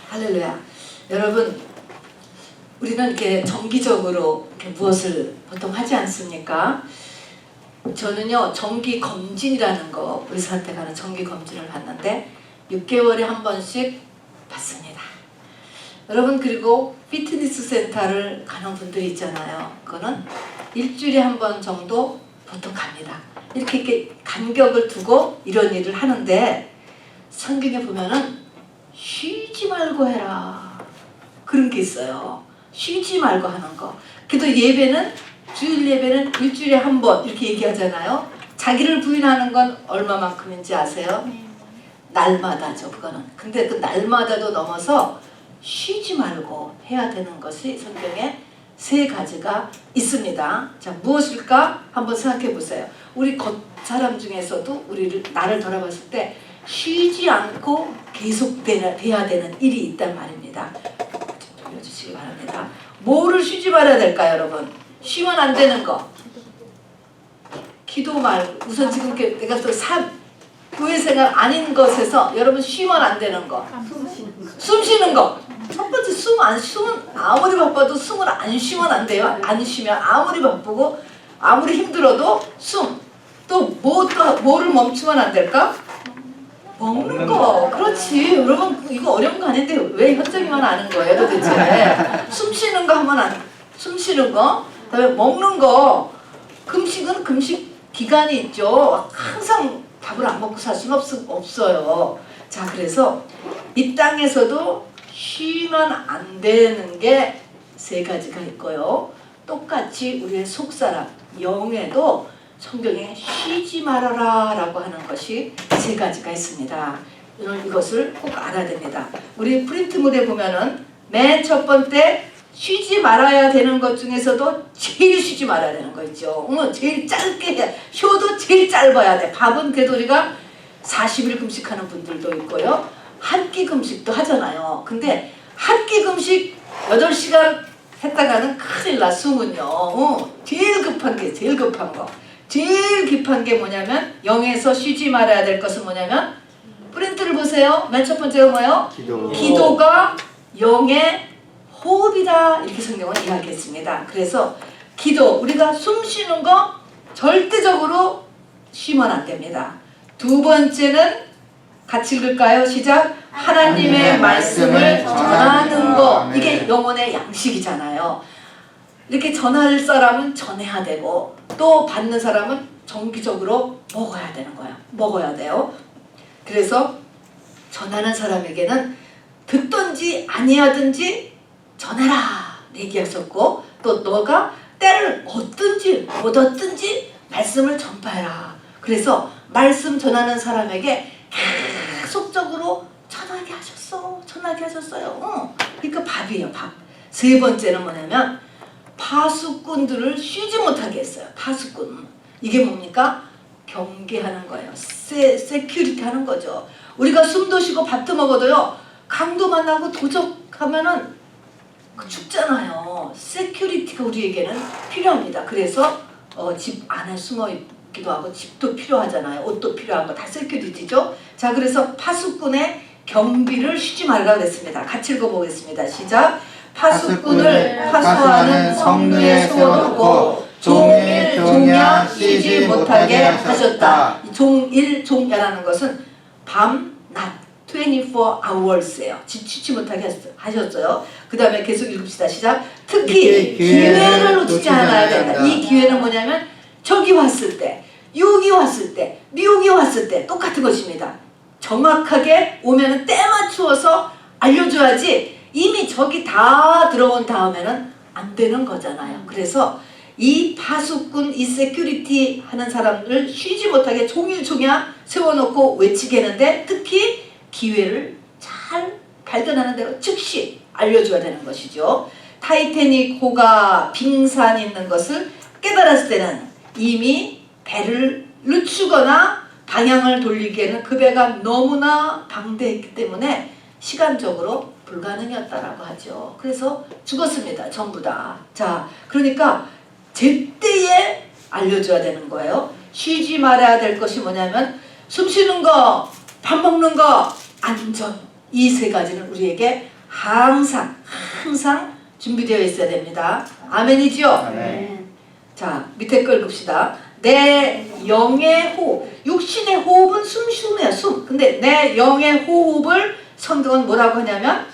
할렐루야. 여러분, 우리는 이렇게 정기적으로 이렇게 무엇을 보통 하지 않습니까? 저는요, 정기 검진이라는 거, 의사한테 가는 정기 검진을 받는데 6개월에 한 번씩 받습니다. 여러분, 그리고 피트니스 센터를 가는 분들이 있잖아요. 그거는 일주일에 한 번 정도 보통 갑니다. 이렇게 간격을 두고 이런 일을 하는데 성경에 보면은 쉬지 말고 해라, 그런 게 있어요. 쉬지 말고 하는 거. 그래도 예배는, 주일 예배는 일주일에 한 번 이렇게 얘기하잖아요. 자기를 부인하는 건 얼마만큼인지 아세요? 날마다죠, 그거는. 근데 그 날마다도 넘어서 쉬지 말고 해야 되는 것이 성경에 3가지가 있습니다. 자, 무엇일까? 한번 생각해 보세요. 우리 겉사람 중에서도 나를 돌아봤을 때 쉬지 않고 계속돼야 되는 일이 있단 말입니다. 좀 돌려주시기 바랍니다. 뭐를 쉬지 말아야 될까요, 여러분? 쉬면 안 되는 거. 기도 말고, 우선 지금 내가 또 교회 생활 아닌 것에서 여러분 쉬면 안 되는 거. 숨 쉬는 거. 첫 번째, 숨은 아무리 바빠도 숨을 안 쉬면 안 돼요. 안 쉬면 아무리 바쁘고 아무리 힘들어도 숨. 또 뭐를 멈추면 안 될까? 먹는 거. 그렇지. 여러분, 이거 어려운 거 아닌데 왜 현정이만 아는 거예요, 도대체? 숨 쉬는 거 하면 숨 쉬는 거. 그다음에 먹는 거. 금식은 금식 기간이 있죠. 항상 밥을 안 먹고 살 수는 없어요. 자, 그래서 이 땅에서도 쉬면 안 되는 게 3가지가 있고요. 똑같이 우리의 속사람, 영에도 성경에 쉬지 말아라 라고 하는 것이 3가지가 있습니다. 이것을 꼭 알아야 됩니다. 우리 프린트물에 보면은 맨 첫 번째 쉬지 말아야 되는 것 중에서도 제일 쉬지 말아야 되는 거 있죠. 제일 짧게 해야, 쉬어도 제일 짧아야 돼. 밥은 그래도 우리가 40일 금식하는 분들도 있고요. 한 끼 금식도 하잖아요. 근데 한 끼 금식 8시간 했다가는 큰일 나, 숨은요. 제일 급한 거. 제일 급한 게 뭐냐면, 영에서 쉬지 말아야 될 것은 뭐냐면, 프린트를 보세요. 맨 첫 번째가 뭐예요? 기도가 영의 호흡이다, 이렇게 성경은 이야기했습니다. 그래서 기도, 우리가 숨 쉬는 거 절대적으로 쉬면 안 됩니다. 2번째는 같이 읽을까요? 시작. 하나님의 말씀을 전하는 거. 이게 영혼의 양식이잖아요. 이렇게 전할 사람은 전해야 되고, 또 받는 사람은 정기적으로 먹어야 되는 거야. 먹어야 돼요. 그래서 전하는 사람에게는 듣든지 아니하든지 전해라 얘기하셨고, 또 너가 때를 얻든지 못 얻든지 말씀을 전파해라. 그래서 말씀 전하는 사람에게 계속적으로 전하게 하셨어요. 그러니까 밥이에요, 밥. 3번째는 뭐냐면 파수꾼들을 쉬지 못하게 했어요. 파수꾼. 이게 뭡니까? 경계하는 거예요. 세큐리티 하는 거죠. 우리가 숨도 쉬고 밥도 먹어도요, 강도 만나고 도적하면은 죽잖아요. 세큐리티가 우리에게는 필요합니다. 그래서 집 안에 숨어 있기도 하고, 집도 필요하잖아요. 옷도 필요하고, 다 세큐리티죠. 자, 그래서 파수꾼의 경비를 쉬지 말라 그랬습니다. 같이 읽어보겠습니다. 시작. 파수꾼을 파수하는 성루에 세워놓고 종일 종야 쉬지 못하게 하셨다. 종야라는 것은 밤, 낮, 24 hours예요. 지치지 못하게 하셨어요. 그 다음에 계속 읽읍시다. 시작. 특히 기회를 놓치지 않아야 된다. 이 기회는 뭐냐면, 저기 왔을 때, 여기 왔을 때, 미국이 왔을 때 똑같은 것입니다. 정확하게 오면은 때 맞추어서 알려줘야지, 이미 저기 다 들어온 다음에는 안 되는 거잖아요. 그래서 이 파수꾼, 이 세큐리티 하는 사람을 쉬지 못하게 종일 종야 세워놓고 외치게 했는데, 특히 기회를 잘 발견하는 대로 즉시 알려줘야 되는 것이죠. 타이타닉 호가 빙산이 있는 것을 깨달았을 때는 이미 배를 늦추거나 방향을 돌리기에는 그 배가 너무나 방대했기 때문에 시간적으로 불가능이었다라고 하죠. 그래서 죽었습니다, 전부 다. 자, 그러니까 제때에 알려줘야 되는 거예요. 쉬지 말아야 될 것이 뭐냐면, 숨 쉬는 거, 밥 먹는 거, 안전. 이 3가지는 우리에게 항상 준비되어 있어야 됩니다. 아멘이지요? 아멘. 자, 밑에 걸 봅시다. 내 영의 호흡. 육신의 호흡은 숨이에요. 숨. 근데 내 영의 호흡을 성경은 뭐라고 하냐면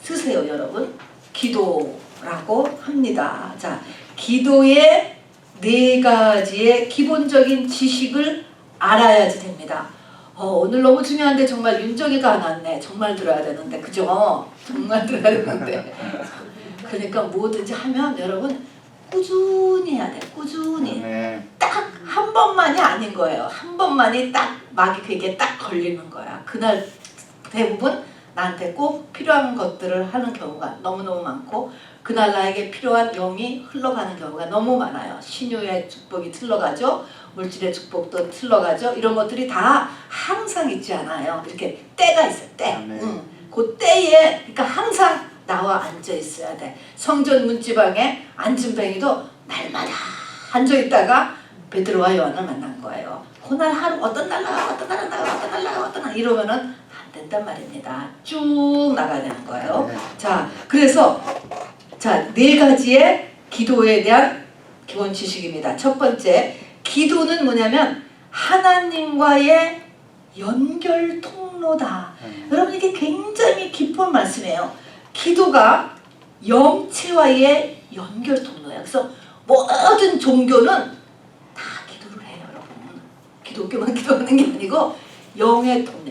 쓰세요, 여러분. 기도라고 합니다. 자, 기도의 4가지의 기본적인 지식을 알아야지 됩니다. 오늘 너무 중요한데 정말 윤정이가 안 왔네. 정말 들어야 되는데, 그죠? 정말 들어야 되는데. 그러니까 뭐든지 하면 여러분 꾸준히 해야 돼. 꾸준히. 딱 한 번만이 아닌 거예요. 한 번만이 딱 막이 그게 딱 걸리는 거야. 그날 대부분 나한테 꼭 필요한 것들을 하는 경우가 너무너무 많고, 그날 나에게 필요한 영이 흘러가는 경우가 너무 많아요. 신유의 축복이 흘러가죠. 물질의 축복도 흘러가죠. 이런 것들이 다 항상 있지 않아요. 이렇게 때가 있어요. 때. 그 때에 그러니까 항상 나와 앉아 있어야 돼. 성전 문지방에 앉은 뱅이도 날마다 앉아 있다가 베드로와 요한을 만난 거예요. 그날 하루 어떤 날 나가, 어떤 날 나가, 어떤 날 나가, 어떤 날 이러면은 안 된단 말입니다. 쭉 나가야 되는 거예요. 자, 그래서 자, 4가지의 기도에 대한 기본 지식입니다. 첫 번째, 기도는 뭐냐면 하나님과의 연결 통로다. 여러분, 이게 굉장히 깊은 말씀이에요. 기도가 영체와의 연결 통로예요. 그래서 모든 종교는 다 기도를 해요, 여러분. 기독교만 기도하는 게 아니고 영의 통로.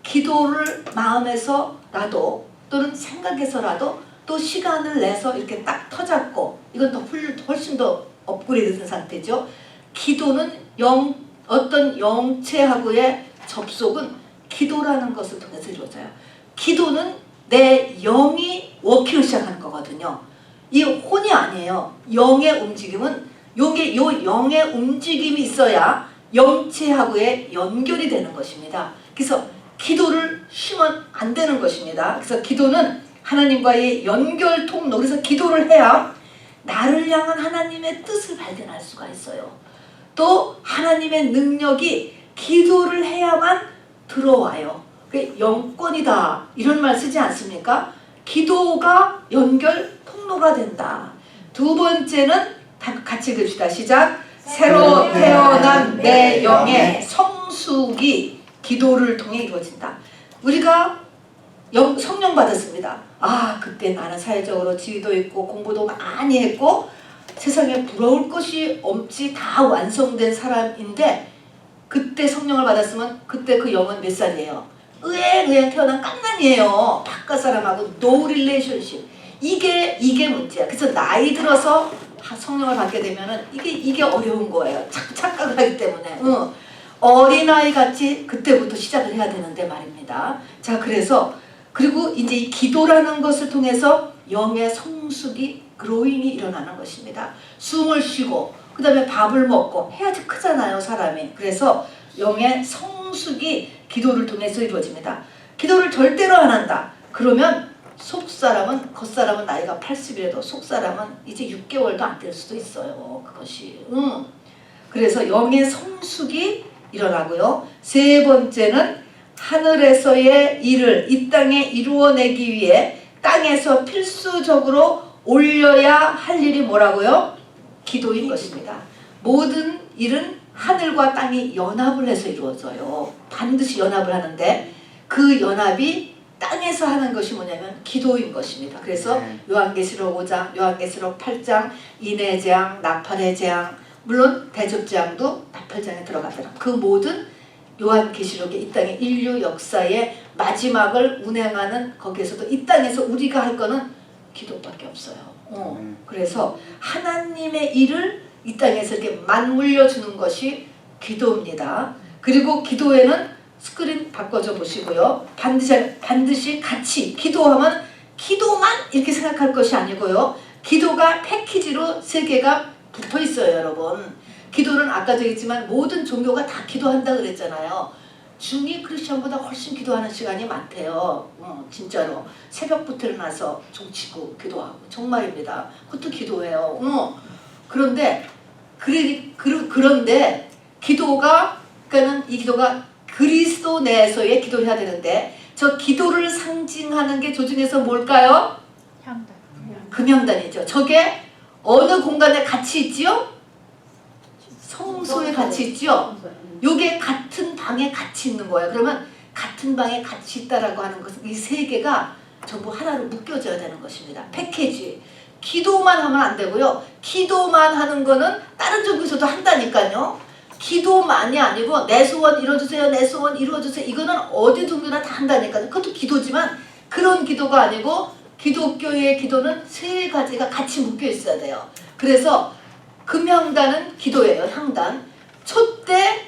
기도를 마음에서라도 또는 생각해서라도 또 시간을 내서 이렇게 딱 터잡고, 이건 더 훨씬 더 업그레이드 된 상태죠. 기도는 어떤 영체하고의 접속은 기도라는 것을 통해서 이루어져요. 기도는 내 영이 워킹을 시작하는 거거든요. 이 혼이 아니에요. 영의 움직임은 요 영의 움직임이 있어야 영체하고의 연결이 되는 것입니다. 그래서 기도를 쉬면 안 되는 것입니다. 그래서 기도는 하나님과의 연결 통로. 그래서 기도를 해야 나를 향한 하나님의 뜻을 발견할 수가 있어요. 또 하나님의 능력이 기도를 해야만 들어와요. 그게 영권이다 이런 말 쓰지 않습니까? 기도가 연결 통로가 된다. 두 번째는 같이 읽읍시다. 시작. 새로 태어난 내 영의 성숙이 기도를 통해 이루어진다. 우리가 성령 받았습니다. 그때 나는 사회적으로 지위도 있고 공부도 많이 했고 세상에 부러울 것이 없이 다 완성된 사람인데, 그때 성령을 받았으면 그때 그 영은 몇 살이에요? 의행 태어난 깐난이에요. 바깥 사람하고 no relationship. 이게 문제야. 그래서 나이 들어서 성령을 받게 되면은 이게 어려운 거예요. 자꾸 착각을 하기 때문에. 어린아이 같이 그때부터 시작을 해야 되는데 말입니다. 자, 그리고 이제 이 기도라는 것을 통해서 영의 성숙이 그로잉이 일어나는 것입니다. 숨을 쉬고 그 다음에 밥을 먹고 해야지 크잖아요, 사람이. 그래서 영의 성숙이 기도를 통해서 이루어집니다. 기도를 절대로 안 한다. 그러면 속사람은, 겉사람은 나이가 80이라도 속사람은 이제 6개월도 안 될 수도 있어요. 그것이. 그래서 영의 성숙이 일어나고요. 세 번째는 하늘에서의 일을 이 땅에 이루어내기 위해 땅에서 필수적으로 올려야 할 일이 뭐라고요? 기도인 것입니다. 모든 일은 하늘과 땅이 연합을 해서 이루어져요. 반드시 연합을 하는데 그 연합이 땅에서 하는 것이 뭐냐면 기도인 것입니다. 그래서 요한계시록 5장, 요한계시록 8장, 인의 재앙, 나팔의 재앙, 물론 대접 재앙도 나팔장에 들어가더라. 그 모든 요한계시록의 이 땅의 인류 역사의 마지막을 운행하는, 거기에서도 이 땅에서 우리가 할 거는 기도밖에 없어요. 그래서 하나님의 일을 이 땅에서 이렇게 맞물려 주는 것이 기도입니다. 그리고 기도에는 스크린 바꿔줘 보시고요. 반드시 같이 기도하면 기도만 이렇게 생각할 것이 아니고요. 기도가 패키지로 3개가 붙어 있어요, 여러분. 기도는 아까도 했지만 모든 종교가 다 기도한다 그랬잖아요. 중이 크리스천보다 훨씬 기도하는 시간이 많대요. 진짜로. 새벽부터 일어나서 종치고 기도하고 정말입니다. 그것도 기도해요. 그런데 그런데 기도가, 그러니까는 이 기도가 그리스도 내에서의 기도를 해야 되는데, 저 기도를 상징하는 게 조중에서 뭘까요? 금형단이죠. 저게 어느 공간에 같이 있지요? 성소에 같이 있지요? 요게 같은 방에 같이 있는 거예요. 그러면 같은 방에 같이 있다라고 하는 것은 이 세 개가 전부 하나로 묶여져야 되는 것입니다. 패키지. 기도만 하면 안 되고요. 기도만 하는 거는 다른 종교에서도 한다니까요. 기도만이 아니고 내 소원 이루어주세요. 내 소원 이루어주세요. 이거는 어디 종교나 다 한다니까요. 그것도 기도지만 그런 기도가 아니고 기독교의 기도는 세 가지가 같이 묶여 있어야 돼요. 그래서 금향단은 기도예요. 향단. 촛대,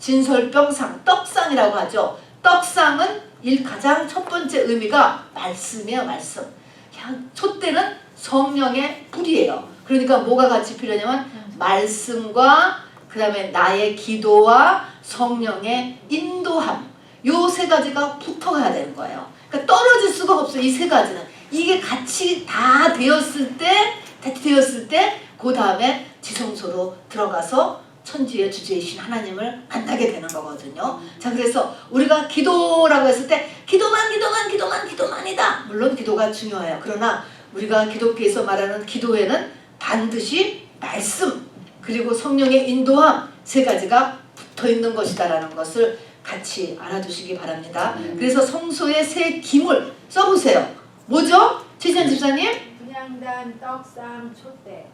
진설병상, 떡상이라고 하죠. 떡상은 가장 첫 번째 의미가 말씀이에요. 말씀. 촛대는 성령의 불이에요. 그러니까 뭐가 같이 필요하냐면 말씀과 그 다음에 나의 기도와 성령의 인도함. 요 세 가지가 붙어가야 되는 거예요. 그러니까 떨어질 수가 없어요. 이 세 가지는. 이게 같이 다 되었을 때 그 다음에 지성소로 들어가서 천지의 주제이신 하나님을 만나게 되는 거거든요. 자, 그래서 우리가 기도라고 했을 때 기도만이다. 물론 기도가 중요해요. 그러나 우리가 기독교에서 말하는 기도에는 반드시 말씀 그리고 성령의 인도함 세 가지가 붙어있는 것이다라는 것을 같이 알아두시기 바랍니다. 그래서 성소의 세 기물 써보세요. 뭐죠? 최지현 집사님? 분향단, 떡상, 촛대.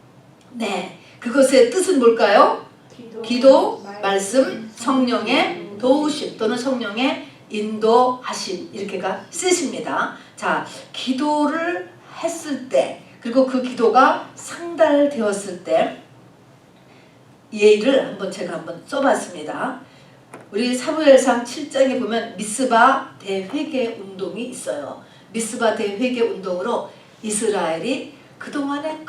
네, 그것의 뜻은 뭘까요? 기도, 말씀, 성령의 도우심 또는 성령의 인도하심 이렇게가 쓰십니다. 자, 기도를 했을 때 그리고 그 기도가 상달되었을 때 예를 제가 한번 써봤습니다. 우리 사무엘상 7장에 보면 미스바 대회개 운동이 있어요. 미스바 대회개 운동으로 이스라엘이 그동안에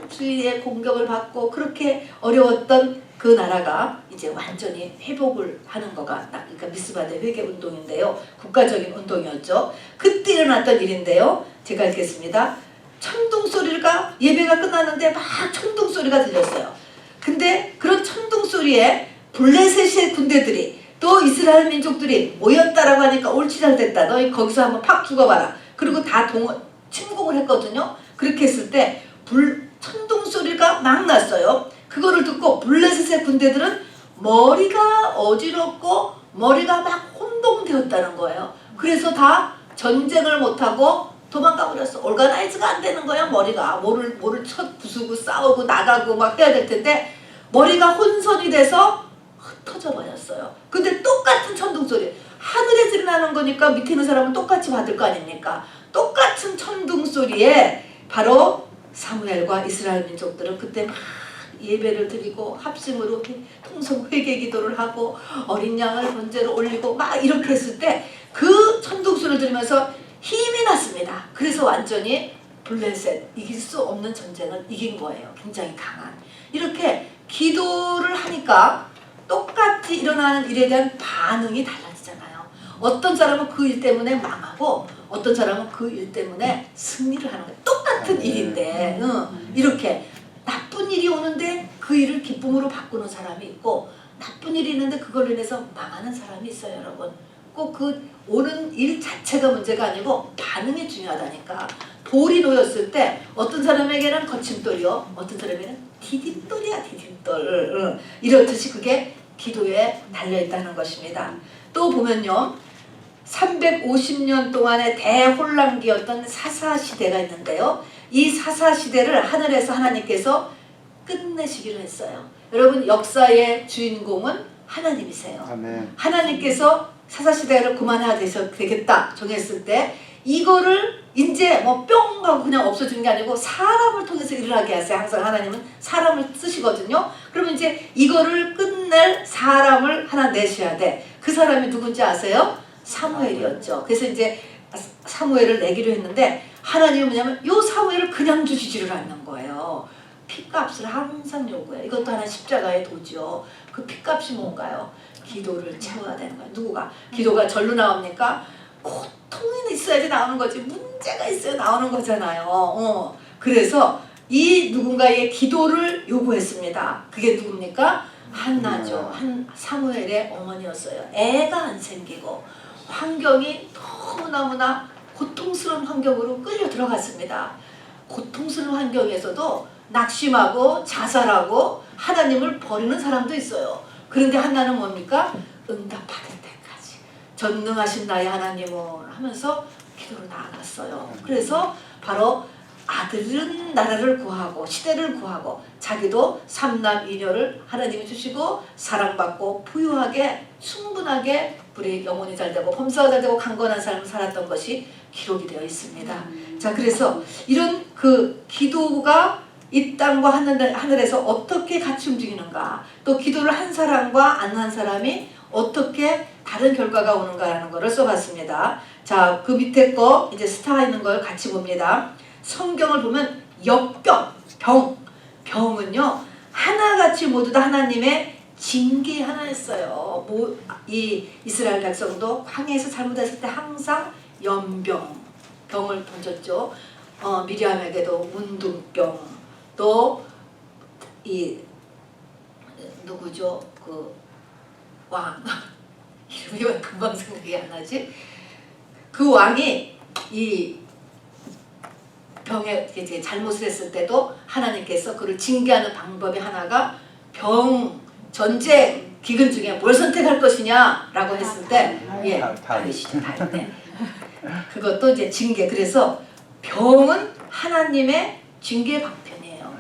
주위의 공격을 받고 그렇게 어려웠던 그 나라가 이제 완전히 회복을 하는 거가 그러니까 미스바 대회개 운동인데요. 국가적인 운동이었죠. 그때 일어났던 일인데요. 제가 읽겠습니다. 천둥 소리가 예배가 끝났는데 막 천둥 소리가 들렸어요. 근데 그런 천둥 소리에 블레셋의 군대들이 또 이스라엘 민족들이 모였다라고 하니까 옳지 잘 됐다. 너희 거기서 한번 팍 죽어봐라. 그리고 다 침공을 했거든요. 그렇게 했을 때 천둥 소리가 막 났어요. 그거를 듣고 블레셋의 군대들은 머리가 어지럽고 머리가 막 혼동되었다는 거예요. 그래서 다 전쟁을 못하고 도망가 버렸어. 올가나이즈가 안 되는 거야. 머리가 뭐를 쳐 부수고 싸우고 나가고 막 해야 될 텐데 머리가 혼선이 돼서 흩어져 버렸어요. 근데 똑같은 천둥 소리 하늘에서 일어나는 거니까 밑에 있는 사람은 똑같이 받을 거 아닙니까? 똑같은 천둥 소리에 바로 사무엘과 이스라엘 민족들은 그때 막 예배를 드리고 합심으로 통성 회개 기도를 하고 어린 양을 번제로 올리고 막 이렇게 했을 때 그 천둥 소리를 들으면서 힘이 났습니다. 그래서 완전히 블레셋 이길 수 없는 전쟁을 이긴 거예요. 굉장히 강한. 이렇게 기도를 하니까 똑같이 일어나는 일에 대한 반응이 달라지잖아요. 어떤 사람은 그 일 때문에 망하고 어떤 사람은 그 일 때문에 승리를 하는 거예요. 똑같은 일인데 이렇게 나쁜 일이 오는데 그 일을 기쁨으로 바꾸는 사람이 있고 나쁜 일이 있는데 그걸로 인해서 망하는 사람이 있어요. 여러분 꼭 그 오는 일 자체가 문제가 아니고 반응이 중요하다니까. 돌이 놓였을 때 어떤 사람에게는 거침돌이요 어떤 사람에게는 디딤돌이야 디딤돌. 이렇듯이 그게 기도에 달려있다는 것입니다. 또 보면요 350년 동안의 대혼란기였던 사사시대가 있는데요. 이 사사시대를 하늘에서 하나님께서 끝내시기로 했어요. 여러분 역사의 주인공은 하나님이세요. 아멘. 하나님께서 사사시대를 그만해야 되겠다 정했을 때 이거를 이제 뭐 뿅 하고 그냥 없어지는 게 아니고 사람을 통해서 일어나게 하세요. 항상 하나님은 사람을 쓰시거든요. 그러면 이제 이거를 끝낼 사람을 하나 내셔야 돼. 그 사람이 누군지 아세요? 사무엘이었죠. 그래서 이제 사무엘을 내기로 했는데 하나님은 뭐냐면 요 사무엘을 그냥 주시지를 않는 거예요. 핏값을 항상 요구해요. 이것도 하나 십자가의 도죠. 그 핏값이 뭔가요? 기도를 채워야 되는 거예요. 누구가? 기도가 절로 나옵니까? 고통이 있어야지 나오는 거지. 문제가 있어야 나오는 거잖아요. 그래서 이 누군가의 기도를 요구했습니다. 그게 누굽니까? 한나죠. 사무엘의 어머니였어요. 애가 안 생기고 환경이 너무너무나 고통스러운 환경으로 끌려 들어갔습니다. 고통스러운 환경에서도 낙심하고 자살하고 하나님을 버리는 사람도 있어요. 그런데 하나는 뭡니까? 응답받을 때까지 전능하신 나의 하나님은 하면서 기도로 나아갔어요. 그래서 바로 아들은 나라를 구하고 시대를 구하고 자기도 삼남 이녀를 하나님이 주시고 사랑받고 부유하게 충분하게 우리 영혼이 잘되고 범사가 잘되고 강건한 삶을 살았던 것이 기록이 되어 있습니다. 자, 그래서 이런 그 기도가 이 땅과 하늘에서 어떻게 같이 움직이는가, 또 기도를 한 사람과 안 한 사람이 어떻게 다른 결과가 오는가라는 것을 써봤습니다. 자, 그 밑에 거 이제 스타 있는 걸 같이 봅니다. 성경을 보면 병은요 하나같이 모두 다 하나님의 징계 하나였어요. 이 이스라엘 백성도 광야에서 잘못했을 때 항상 병을 던졌죠. 미리암에게도 문둥병, 또 이 누구죠? 그 왕 이름이 왜 금방 생각이 안 나지? 그 왕이 이 병에 이제 잘못을 했을 때도 하나님께서 그를 징계하는 방법이 하나가 전쟁, 기근 중에 뭘 선택할 것이냐라고 했을 때, 다윗이죠. 다윗. 그것도 이제 징계. 그래서 병은 하나님의 징계 방편이에요.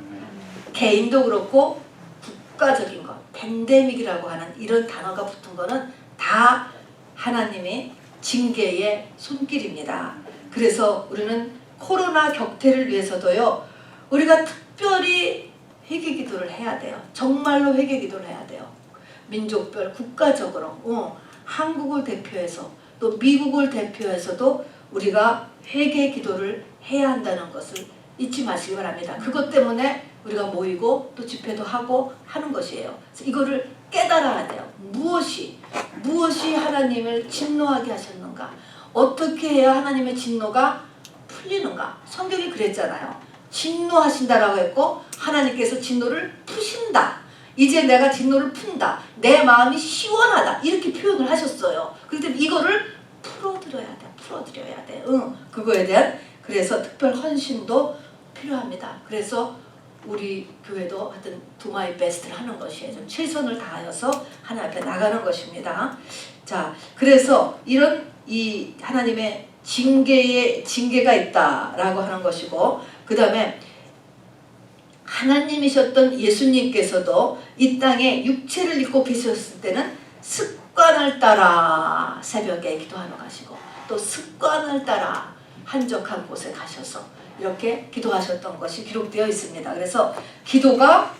개인도 그렇고 국가적인 것, 팬데믹이라고 하는 이런 단어가 붙은 거는 다 하나님의 징계의 손길입니다. 그래서 우리는 코로나 격퇴를 위해서도요, 우리가 특별히 회개 기도를 해야 돼요. 정말로 회개 기도를 해야 돼요. 민족별, 국가적으로, 한국을 대표해서 또 미국을 대표해서도 우리가 회개 기도를 해야 한다는 것을 잊지 마시기 바랍니다. 그것 때문에 우리가 모이고 또 집회도 하고 하는 것이에요. 그래서 이거를 깨달아야 돼요. 무엇이 하나님을 진노하게 하셨는가? 어떻게 해야 하나님의 진노가 풀리는가? 성경이 그랬잖아요. 진노하신다라고 했고 하나님께서 진노를 푸신다. 이제 내가 진노를 푼다. 내 마음이 시원하다. 이렇게 표현을 하셨어요. 그런데 이거를 풀어드려야 돼. 그거에 대한 그래서 특별 헌신도 필요합니다. 그래서 우리 교회도 하여튼 do my best를 하는 것이에요. 좀 최선을 다하여서 하나님 앞에 나가는 것입니다. 자, 그래서 이런 이 하나님의 징계가 있다라고 하는 것이고, 그 다음에 하나님이셨던 예수님께서도 이 땅에 육체를 입고 계셨을 때는 습관을 따라 새벽에 기도하러 가시고 또 습관을 따라 한적한 곳에 가셔서 이렇게 기도하셨던 것이 기록되어 있습니다. 그래서 기도가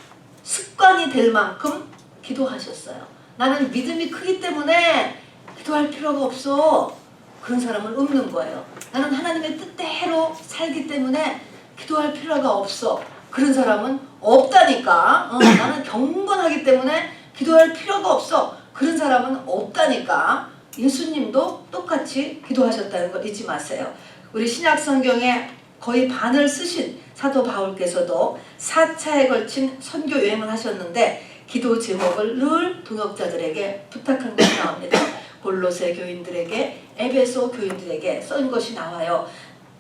습관이 될 만큼 기도하셨어요. 나는 믿음이 크기 때문에 기도할 필요가 없어. 그런 사람은 없는 거예요. 나는 하나님의 뜻대로 살기 때문에 기도할 필요가 없어. 그런 사람은 없다니까. 나는 경건하기 때문에 기도할 필요가 없어. 그런 사람은 없다니까. 예수님도 똑같이 기도하셨다는 걸 잊지 마세요. 우리 신약 성경에 거의 반을 쓰신 사도 바울께서도 4차에 걸친 선교 여행을 하셨는데 기도 제목을 늘 동역자들에게 부탁한 것이 나옵니다. 골로새 교인들에게, 에베소 교인들에게 쓴 것이 나와요.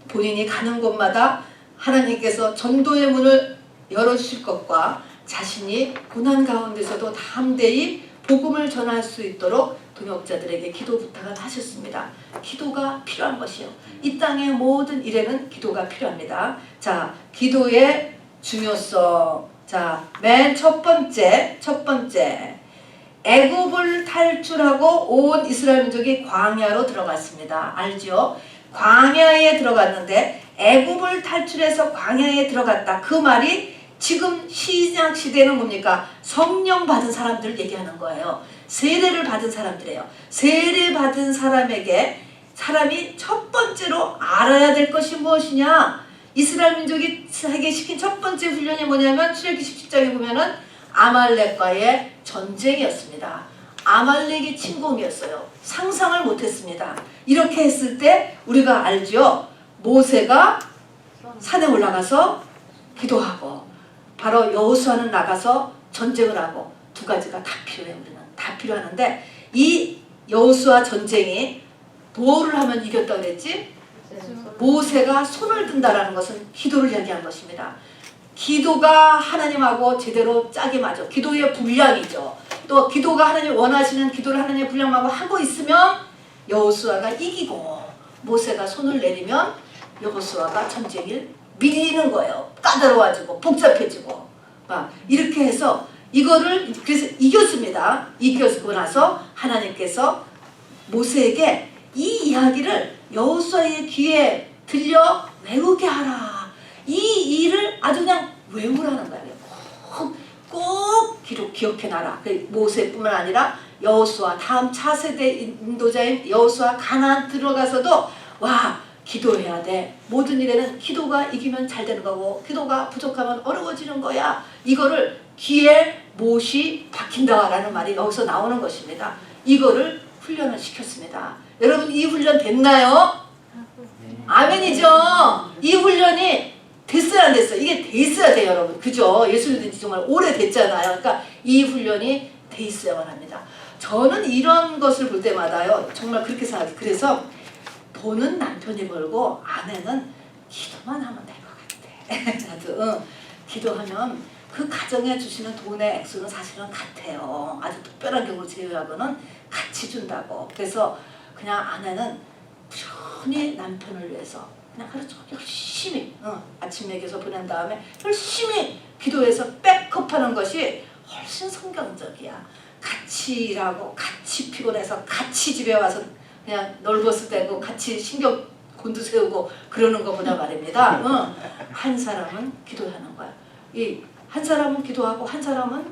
본인이 가는 곳마다 하나님께서 전도의 문을 열어주실 것과 자신이 고난 가운데서도 담대히 복음을 전할 수 있도록 동역자들에게 기도 부탁을 하셨습니다. 기도가 필요한 것이요. 이 땅의 모든 일에는 기도가 필요합니다. 자, 기도의 중요성. 자, 맨 첫 번째. 애굽을 탈출하고 온 이스라엘 민족이 광야로 들어갔습니다. 알죠? 광야에 들어갔는데 애굽을 탈출해서 광야에 들어갔다. 그 말이 지금 신약 시대는 뭡니까? 성령 받은 사람들 얘기하는 거예요. 세례를 받은 사람들이에요. 세례 받은 사람이 첫 번째로 알아야 될 것이 무엇이냐? 이스라엘 민족이 하게 시킨 첫 번째 훈련이 뭐냐면 출애굽기 17장에 보면은 아말렉과의 전쟁이었습니다. 아말렉이 침공이었어요. 상상을 못했습니다. 이렇게 했을 때 우리가 알죠. 모세가 산에 올라가서 기도하고 바로 여호수아는 나가서 전쟁을 하고 두 가지가 다 필요해요. 우리는 다 필요하는데 이 여호수아 전쟁이 뭐를 하면 이겼다 그랬지? 모세가 손을 든다라는 것은 기도를 이야기한 것입니다. 기도가 하나님하고 제대로 짝이 맞아. 기도의 분량이죠. 또 기도가 하나님 원하시는 기도를 하나님의 분량하고 하고 있으면 여호수아가 이기고, 모세가 손을 내리면 여호수아가 전쟁을 밀리는 거예요. 까다로워지고 복잡해지고 막 이렇게 해서 이거를 그래서 이겼습니다. 이겼고 나서 하나님께서 모세에게 이 이야기를 여호수아의 귀에 들려 외우게 하라. 이 일을 아주 그냥 외우라는 거예요. 꼭 기억해놔라. 모세뿐만 아니라 여호수아, 다음 차세대 인도자인 여호수아 가나안 들어가서도 와, 기도해야 돼. 모든 일에는 기도가 이기면 잘 되는 거고 기도가 부족하면 어려워지는 거야. 이거를 귀에 못이 박힌다라는 말이 여기서 나오는 것입니다. 이거를 훈련을 시켰습니다. 여러분 이 훈련 됐나요? 아멘이죠. 이 훈련이 됐어요, 안 됐어요? 이게 돼 있어야 돼요, 여러분. 그죠? 예수 믿은 지 정말 오래됐잖아요. 그러니까 이 훈련이 돼 있어야만 합니다. 저는 이런 것을 볼 때마다요, 정말 그렇게 생각해요. 그래서 돈은 남편이 벌고 아내는 기도만 하면 될 것 같아. 나도 기도하면 그 가정에 주시는 돈의 액수는 사실은 같아요. 아주 특별한 경우를 제외하고는 같이 준다고. 그래서 그냥 아내는 부지런히 남편을 위해서 그냥 그렇죠. 열심히 아침 먹여서 보낸 다음에 열심히 기도해서 백업하는 것이 훨씬 성경적이야. 같이 일하고 같이 피곤해서 같이 집에 와서 그냥 널버스 대고 같이 신경 곤두세우고 그러는 것보다 말입니다. 한 사람은 기도하는 거야. 이 한 사람은 기도하고 한 사람은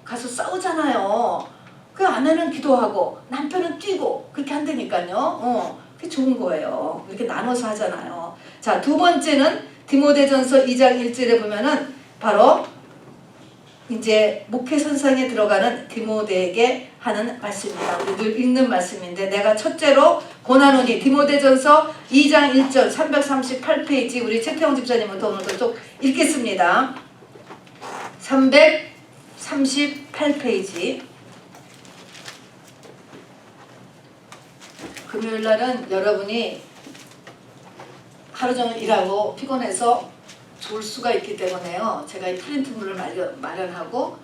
가서 싸우잖아요. 그 아내는 기도하고 남편은 뛰고 그렇게 한다니까요. 그게 좋은 거예요. 이렇게 나눠서 하잖아요. 자, 두 번째는 디모데전서 2장 1절에 보면은 바로 이제 목회선상에 들어가는 디모데에게 하는 말씀입니다. 우리 늘 읽는 말씀인데 내가 첫째로 권하노니 디모데전서 2장 1절 338페이지 우리 최태영 집사님부터 오늘도 쭉 읽겠습니다. 338페이지 금요일날은 여러분이 하루 종일 일하고 피곤해서 졸 수가 있기 때문에요. 제가 이 프린트물을 마련하고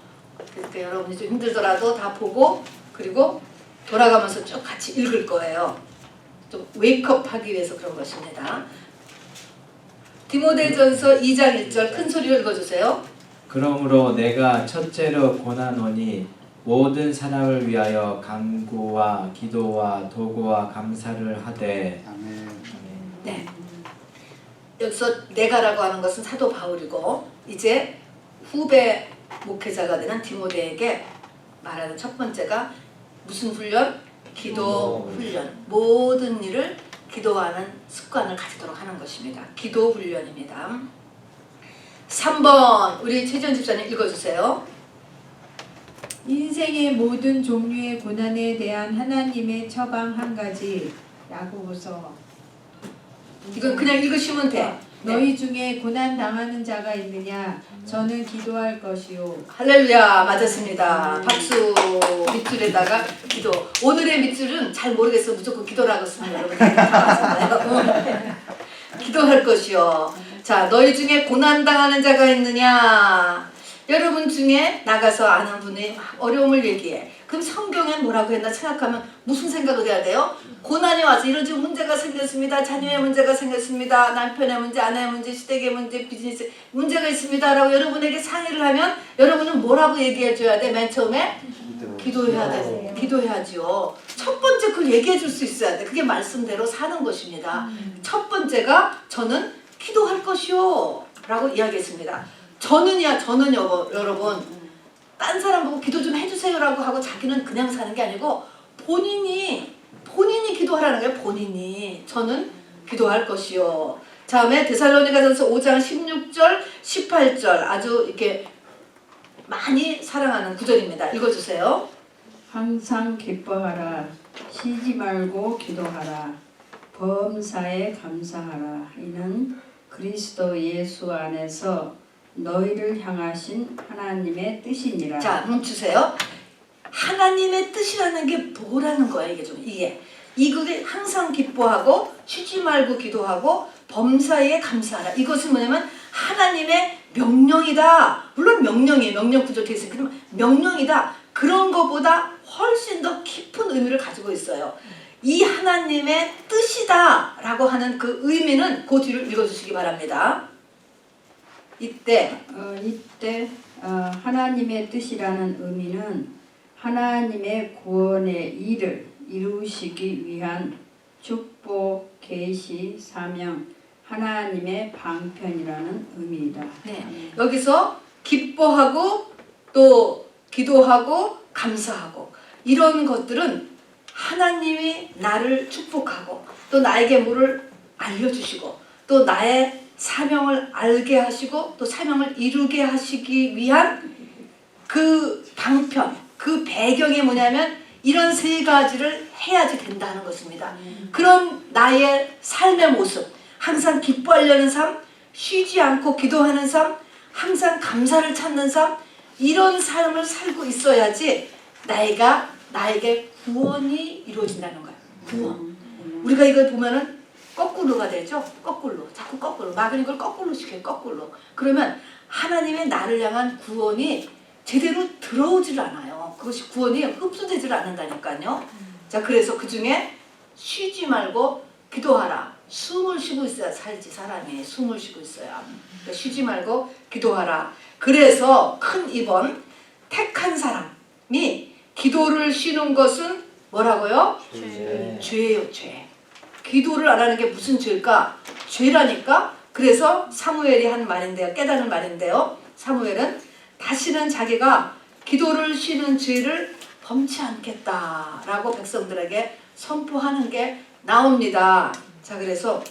그러니까 여러분이 좀 힘들더라도 다 보고 그리고 돌아가면서 쭉 같이 읽을 거예요. 좀 웨이크업 하기 위해서 그런 것입니다. 디모데전서 2장 1절 큰 소리로 읽어주세요. 그러므로 내가 첫째로 권하노니 모든 사람을 위하여 간구와 기도와 도구와 감사를 하되. 아멘. 네. 여기서 내가라고 하는 것은 사도 바울이고 이제 후배 목회자가 되는 디모데에게 말하는 첫 번째가 무슨 훈련? 기도 훈련. 모든 일을 기도하는 습관을 가지도록 하는 것입니다. 기도 훈련입니다. 3번 우리 최지연 집사님 읽어주세요. 인생의 모든 종류의 고난에 대한 하나님의 처방 한 가지. 야고보서. 이건 그냥 읽으시면 돼. 너희 중에 고난 당하는 자가 있느냐? 저는 기도할 것이요. 할렐루야, 맞았습니다. 박수. 밑줄에다가 기도. 오늘의 밑줄은 잘 모르겠어. 무조건 기도라고 쓰면 여러분 다 맞잖아요. 기도할 것이요. 자, 너희 중에 고난 당하는 자가 있느냐? 여러분 중에 나가서 아는 분이 어려움을 얘기해. 그럼 성경에 뭐라고 했나 생각하면 무슨 생각을 해야 돼요? 고난이 와서 이런 집 문제가 생겼습니다. 자녀의 문제가 생겼습니다. 남편의 문제, 아내의 문제, 시댁의 문제, 비즈니스 문제가 있습니다. 라고 여러분에게 상의를 하면 여러분은 뭐라고 얘기해 줘야 돼? 맨 처음에? 기도해야 돼. 기도해야죠. 첫 번째 그걸 얘기해 줄 수 있어야 돼. 그게 말씀대로 사는 것입니다. 첫 번째가 저는 기도할 것이요. 라고 이야기했습니다. 저는 여러분 딴 사람 보고 기도 좀 해주세요 라고 하고 자기는 그냥 사는 게 아니고 본인이 기도하라는 거예요. 본인이 저는 기도할 것이요. 다음에 데살로니가전서 5장 16절 18절 아주 이렇게 많이 사랑하는 구절입니다. 읽어주세요. 항상 기뻐하라. 쉬지 말고 기도하라. 범사에 감사하라. 이는 그리스도 예수 안에서 너희를 향하신 하나님의 뜻이니라. 자, 멈추세요. 하나님의 뜻이라는 게 뭐라는 거야, 이게 좀 이게. 이것이 항상 기뻐하고 쉬지 말고 기도하고 범사에 감사하라. 이것은 뭐냐면 하나님의 명령이다. 물론 명령이에요. 명령 구조 되어 있어요. 그러면 명령이다. 그런 것보다 훨씬 더 깊은 의미를 가지고 있어요. 이 하나님의 뜻이다 라고 하는 그 의미는 그 뒤를 읽어주시기 바랍니다. 이때 하나님의 뜻이라는 의미는 하나님의 구원의 일을 이루시기 위한 축복, 계시, 사명, 하나님의 방편이라는 의미이다. 네, 여기서 기뻐하고 또 기도하고 감사하고 이런 것들은 하나님이 나를 축복하고 또 나에게 뭐를 알려주시고 또 나의 사명을 알게 하시고 또 사명을 이루게 하시기 위한 그 방편, 그 배경이 뭐냐면 이런 세 가지를 해야지 된다는 것입니다. 그런 나의 삶의 모습, 항상 기뻐하려는 삶, 쉬지 않고 기도하는 삶, 항상 감사를 찾는 삶, 이런 삶을 살고 있어야지 나에게 구원이 이루어진다는 거예요. 구원. 우리가 이걸 보면은 거꾸로가 되죠. 거꾸로. 자꾸 거꾸로. 막은 이걸 거꾸로 시켜요. 거꾸로. 그러면 하나님의 나를 향한 구원이 제대로 들어오질 않아요. 그것이 구원이 흡수되질 않는다니까요. 자, 그래서 그 중에 쉬지 말고 기도하라. 숨을 쉬고 있어야 살지. 사람이 숨을 쉬고 있어야. 그러니까 쉬지 말고 기도하라. 그래서 큰 이번 택한 사람이 기도를 쉬는 것은 뭐라고요? 죄예요, 죄. 기도를 안 하는 게 무슨 죄일까? 죄라니까. 그래서 사무엘이 한 말인데요. 깨닫는 말인데요. 사무엘은 다시는 자기가 기도를 쉬는 죄를 범치 않겠다라고 백성들에게 선포하는 게 나옵니다. 자, 그래서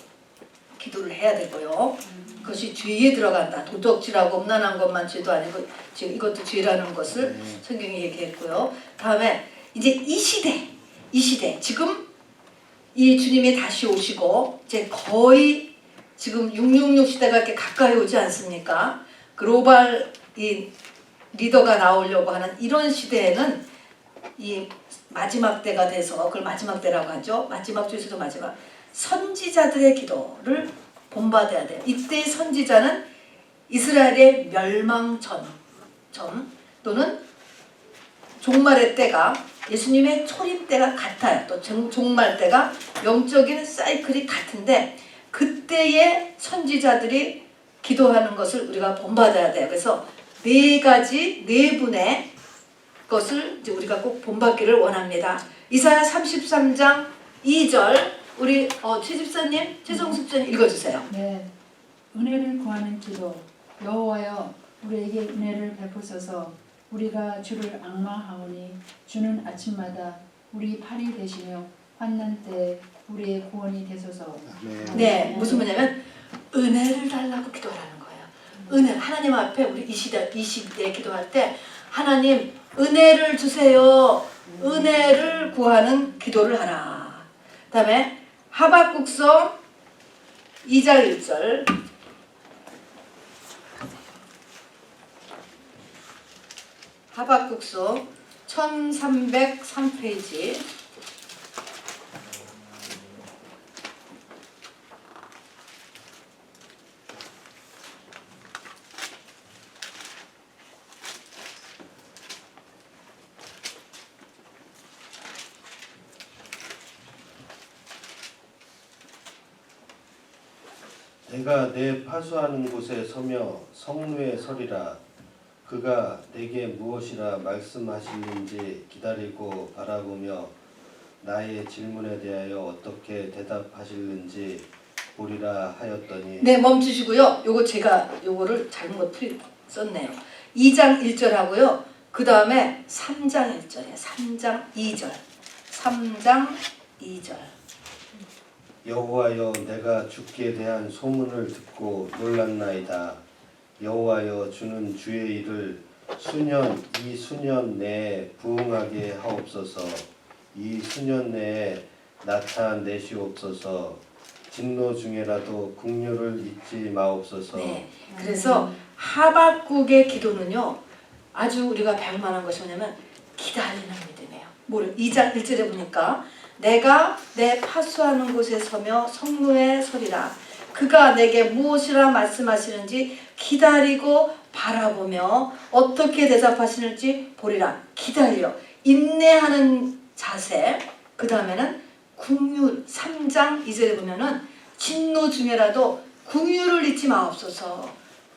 기도를 해야 되고요. 그것이 죄에 들어간다. 도덕질하고 음란한 것만 죄도 아니고 이것도 죄라는 것을 성경이 얘기했고요. 다음에 이제 이 시대 지금 이 주님이 다시 오시고 이제 거의 지금 666 시대가 이렇게 가까이 오지 않습니까? 글로벌 이 리더가 나오려고 하는 이런 시대에는 이 마지막 때가 돼서 그걸 마지막 때라고 하죠. 마지막 중에서도 마지막 선지자들의 기도를 본받아야 돼요. 이때의 선지자는 이스라엘의 멸망 전 또는 종말의 때가 예수님의 초림 때가 같아요. 또 종말 때가 영적인 사이클이 같은데 그때의 선지자들이 기도하는 것을 우리가 본받아야 돼요. 그래서 네 분의 것을 이제 우리가 꼭 본받기를 원합니다. 이사야 33장 2절 우리 최 집사님, 최성숙 집사님 읽어주세요. 네, 은혜를 구하는 기도. 여호와여 우리에게 은혜를 베푸소서. 우리가 주를 앙망하오니 주는 아침마다 우리 팔이 되시며 환난 때 우리의 구원이 되소서. 네, 무슨 말이냐면 은혜를 달라고 기도하라는 거예요. 은혜, 하나님 앞에 우리 이 시대에 기도할 때 하나님 은혜를 주세요. 은혜를 구하는 기도를 하라. 그 다음에 하박국서 2장 1절 하박국서 1303페이지 내가 내 파수하는 곳에 서며 성루에 서리라. 그가 내게 무엇이라 말씀하시는지 기다리고 바라보며 나의 질문에 대하여 어떻게 대답하실는지 보리라 하였더니. 네, 멈추시고요. 요거 제가 요거를 잘못 썼네요. 2장 1절 하고요. 그 다음에 3장 1절이에요. 3장 2절. 3장 2절. 여호와여 내가 주께 대한 소문을 듣고 놀랐나이다. 여호와여 주는 주의 일을 이 수년 내에 부응하게 하옵소서. 이 수년 내에 나타내시옵소서. 진노 중에라도 긍휼을 잊지 마옵소서. 네, 그래서 하박국의 기도는요 아주 우리가 배울 만한 것이 뭐냐면 기다리는 믿음이에요. 뭐를 2장 1절에 보니까 내가 내 파수하는 곳에 서며 성루에 서리라. 그가 내게 무엇이라 말씀하시는지 기다리고 바라보며 어떻게 대답하시는지 보리라. 기다려 인내하는 자세. 그 다음에는 궁율 3장 2절에 보면은 진노 중에라도 궁율을 잊지 마옵소서.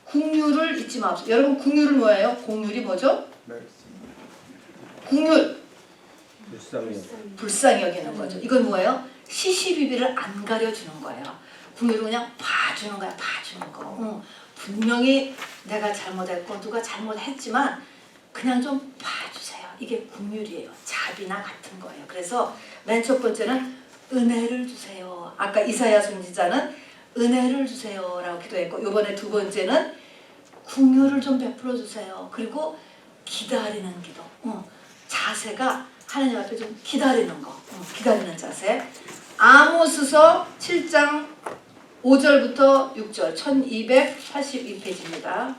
궁율을 잊지 마옵소서. 여러분 궁율은 뭐예요? 공율이 뭐죠? 궁율 불쌍히 여기는 거죠. 이건 뭐예요? 시시비비를 안 가려주는 거예요. 궁율은 그냥 봐주는 거야. 봐주는 거. 분명히 내가 잘못했고 누가 잘못했지만 그냥 좀 봐주세요. 이게 궁율이에요. 자비나 같은 거예요. 그래서 맨 첫 번째는 은혜를 주세요. 아까 이사야 선지자는 은혜를 주세요 라고 기도했고, 이번에 두 번째는 궁율을 좀 베풀어 주세요. 그리고 기다리는 기도. 자세가 하나님 앞에 좀 기다리는 거. 기다리는 자세. 아모스서 7장 5절부터 6절 1282페이지입니다.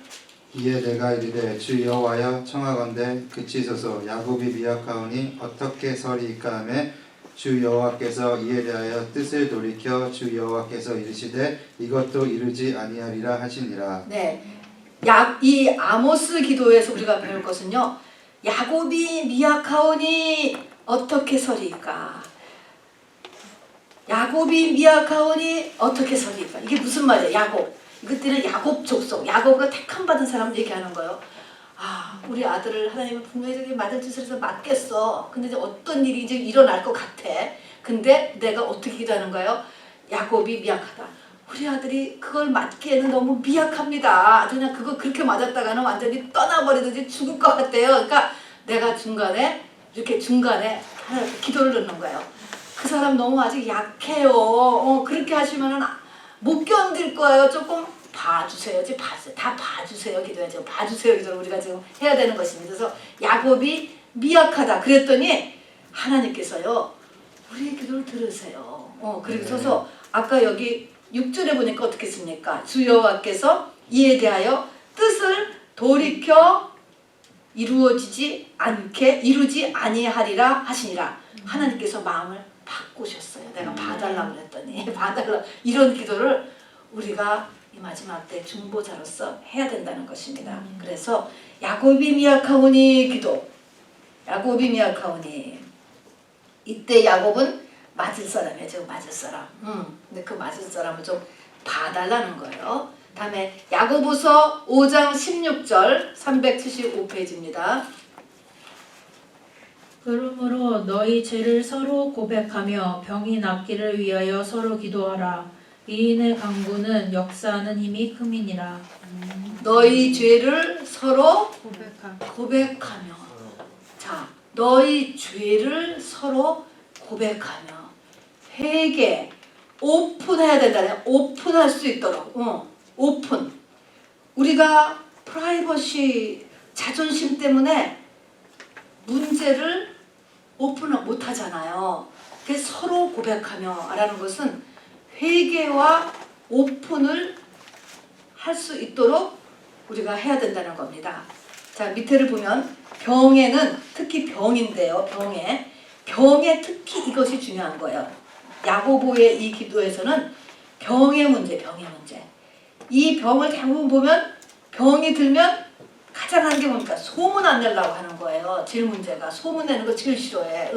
이에 내가 이르되 주 여호와여 청하건대 그치소서. 야곱이 미약하오니 어떻게 서리이까 하매 주 여호와께서 이에 대하여 뜻을 돌이켜 주 여호와께서 이르시되 이것도 이루지 아니하리라 하시니라. 네, 이 아모스 기도에서 우리가 배울 것은요, 야곱이 미약하오니 어떻게 서리이까? 야곱이 미약하오니 어떻게 서리이까? 이게 무슨 말이에요? 야곱. 이것들은 야곱 족속, 야곱으로 택함 받은 사람 얘기하는 거예요. 아, 우리 아들을 하나님은 분명히 저기 맞을 짓을 해서 맞겠어. 근데 이제 어떤 일이 이제 일어날 것 같아. 근데 내가 어떻게 기도하는 거예요? 야곱이 미약하다. 우리 아들이 그걸 맞기에는 너무 미약합니다. 그냥 그거 그렇게 맞았다가는 완전히 떠나버리든지 죽을 것 같대요. 그러니까 내가 중간에 하나님께 기도를 넣는 거예요. 그 사람 너무 아직 약해요. 그렇게 하시면은 못 견딜 거예요. 조금 봐주세요. 다 봐주세요. 기도해야죠. 봐주세요. 기도를 우리가 지금 해야 되는 것입니다. 그래서 야곱이 미약하다. 그랬더니 하나님께서요, 우리의 기도를 들으세요. 그리고 서서 아까 여기 6절에 보니까 어떻게 씁니까? 주 여호와께서 이에 대하여 뜻을 돌이켜 이루지 아니하리라 하시니라. 하나님께서 마음을 바꾸셨어요. 내가 봐달라고 그랬더니 봐달라. 이런 기도를 우리가 이 마지막 때 중보자로서 해야 된다는 것입니다. 그래서 야곱이 미약하오니 기도. 야곱이 미약하오니. 이때 야곱은 맞을 사람이에요. 지금 맞을 사람. 근데 그 맞을 사람을 좀 봐달라는 거예요. 다음에 야고보서 5장 16절 375페이지입니다. 그러므로 너희 죄를 서로 고백하며 병이 낫기를 위하여 서로 기도하라. 이인의 강구는 역사하는 힘이 큼이니라. 너희 죄를 서로 고백하며. 자, 너희 죄를 서로 고백하며. 회개, 오픈해야 된다네. 오픈할 수 있도록. 오픈. 우리가 프라이버시, 자존심 때문에 문제를 오픈을 못 하잖아요. 그래서 서로 고백하며 라는 것은 회개와 오픈을 할 수 있도록 우리가 해야 된다는 겁니다. 자, 밑에를 보면 병에는 특히 병인데요. 병에 특히 이것이 중요한 거예요. 야고보의 이 기도에서는 병의 문제. 이 병을 대부분 보면 병이 들면 가장 하는 게 뭡니까? 소문 안 내려고 하는 거예요. 제일 문제가 소문 내는 거 제일 싫어해.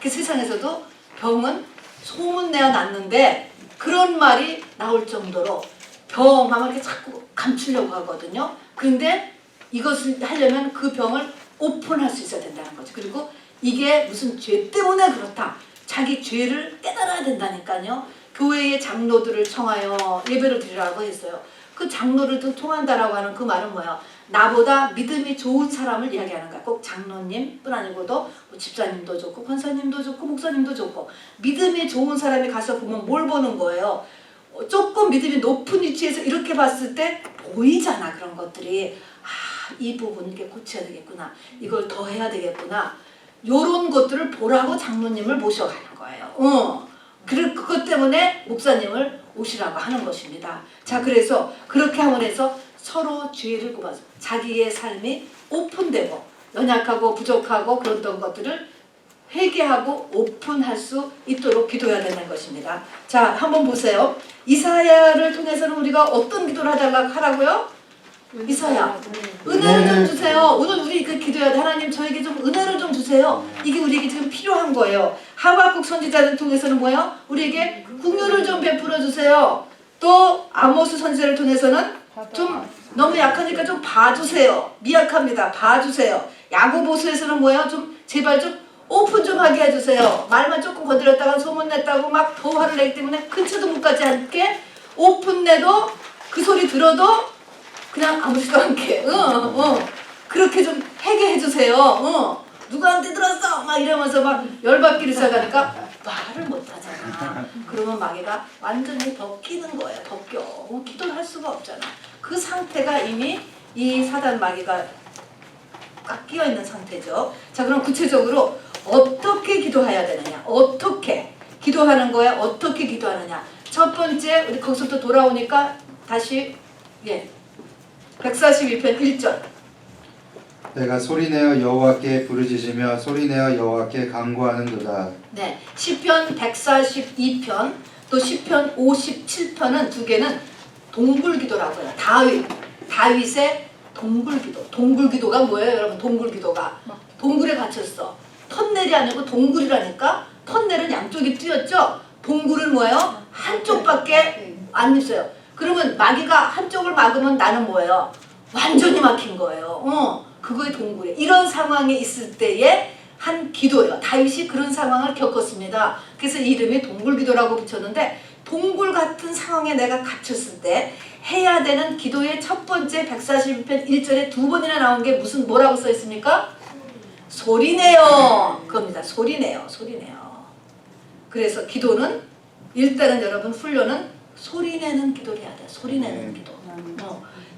그 세상에서도 병은 소문 내야 낫는데 그런 말이 나올 정도로 병하면 이렇게 자꾸 감추려고 하거든요. 그런데 이것을 하려면 그 병을 오픈할 수 있어야 된다는 거죠. 그리고 이게 무슨 죄 때문에 그렇다. 자기 죄를 깨달아야 된다니까요. 교회의 장로들을 청하여 예배를 드리라고 했어요. 그 장로를 통한다라고 하는 그 말은 뭐야? 나보다 믿음이 좋은 사람을 이야기하는 거야. 꼭 장로님뿐 아니고도 뭐 집사님도 좋고 권사님도 좋고 목사님도 좋고 믿음이 좋은 사람이 가서 보면 뭘 보는 거예요? 조금 믿음이 높은 위치에서 이렇게 봤을 때 보이잖아. 그런 것들이. 이 부분 이렇게 고쳐야 되겠구나. 이걸 더 해야 되겠구나. 요런 것들을 보라고 장로님을 모셔가는 거예요. 그것 때문에 목사님을 오시라고 하는 것입니다. 자, 그래서 그렇게 함으로 해서 서로 죄를 굽어서 자기의 삶이 오픈되고 연약하고 부족하고 그런 것들을 회개하고 오픈할 수 있도록 기도해야 되는 것입니다. 자, 한번 보세요. 이사야를 통해서는 우리가 어떤 기도를 하라고요? 이사야, 은혜를 좀 주세요. 오늘 우리 그 기도해야 돼. 하나님 저에게 좀 은혜를 좀 주세요. 이게 우리에게 지금 필요한 거예요. 하박국 선지자를 통해서는 뭐예요? 우리에게 긍휼을 좀 베풀어 주세요. 또 아모스 선지자를 통해서는 좀 너무 약하니까 좀 봐주세요. 미약합니다. 봐주세요. 야고보서에서는 뭐예요? 좀 제발 좀 오픈 좀 하게 해주세요. 말만 조금 건드렸다가 소문냈다고 막 더 화를 내기 때문에 근처도 못 가지 않게 오픈 내도 그 소리 들어도 그냥 아무렇지도 않게 그렇게 좀 해주세요. 누구한테 들었어? 막 이러면서 막 열받기를 시작하니까 말을 못 하잖아. 그러면 마귀가 완전히 벗기는 거예요. 벗겨. 기도를 할 수가 없잖아. 그 상태가 이미 이 사단 마귀가 꽉 끼어 있는 상태죠. 자, 그럼 구체적으로 어떻게 기도해야 되느냐? 어떻게 기도하는 거야? 어떻게 기도하느냐? 첫 번째, 우리 거기서부터 돌아오니까 다시 142편 1절. 내가 소리내어 여호와께 부르짖으며 소리내어 여호와께 간구하는도다. 네, 시편 142편 또 시편 57편은 두 개는 동굴기도라고 해요. 다윗의 동굴기도. 동굴기도가 뭐예요, 여러분? 동굴기도가 동굴에 갇혔어. 터넬이 아니고 동굴이라니까. 터넬은 양쪽이 뚫렸죠. 동굴은 뭐예요? 한쪽밖에 안 있어요. 그러면 마귀가 한쪽을 막으면 나는 뭐예요? 완전히 막힌 거예요. 그거의 동굴에 이런 상황이 있을 때에 한 기도예요. 다윗이 그런 상황을 겪었습니다. 그래서 이름이 동굴기도라고 붙였는데, 동굴 같은 상황에 내가 갇혔을 때 해야 되는 기도의 첫 번째 142편 1절에 두 번이나 나온 게 뭐라고 써 있습니까? 소리내요. 그겁니다. 소리내요. 그래서 기도는 일단은 여러분 훈련은 소리내는 기도를 해야 돼요. 소리내는 기도.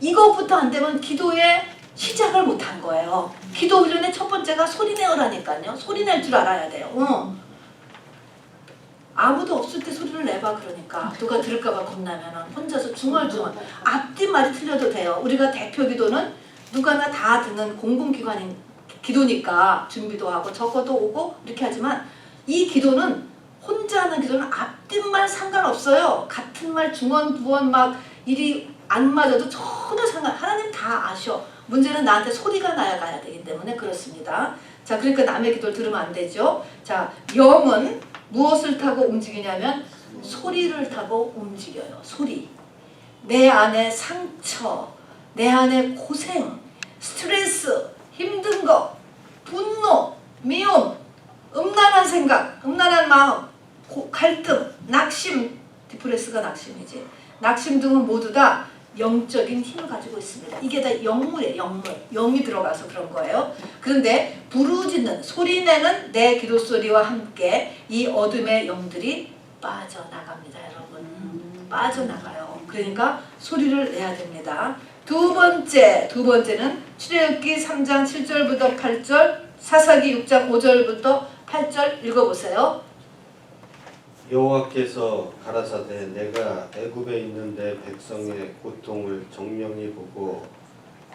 이것부터 안 되면 기도의 시작을 못한 거예요. 기도 훈련의 첫 번째가 소리내어라니까요. 소리낼 줄 알아야 돼요. 아무도 없을 때 소리를 내봐. 그러니까 누가 들을까봐 겁나면 혼자서 중얼중얼 앞뒷말이 틀려도 돼요. 우리가 대표 기도는 누가나 다 듣는 공공기관인 기도니까 준비도 하고 적어도 오고 이렇게 하지만, 이 기도는 혼자 하는 기도는 앞뒷말 상관없어요. 같은 말 중언부언 막 일이 안 맞아도 전혀 하나님 다 아셔. 문제는 나한테 소리가 나야 가야 되기 때문에 그렇습니다. 자, 그러니까 남의 기도를 들으면 안 되죠. 자, 영은 무엇을 타고 움직이냐면 소리를 타고 움직여요. 소리. 내 안에 상처, 내 안에 고생, 스트레스, 힘든 거, 분노, 미움, 음란한 생각, 음란한 마음, 갈등, 낙심, 디프레스가 낙심이지. 낙심 등은 모두 다 영적인 힘을 가지고 있습니다. 이게 다 영물이에요. 영이 들어가서 그런 거예요. 그런데 부르짖는, 소리내는 내 기도 소리와 함께 이 어둠의 영들이 빠져나갑니다. 여러분, 빠져나가요. 그러니까 소리를 내야 됩니다. 두 번째는 출애굽기 3장 7절부터 8절, 사사기 6장 5절부터 8절 읽어보세요. 여호와께서 가라사대 내가 애굽에 있는 내 백성의 고통을 정령히 보고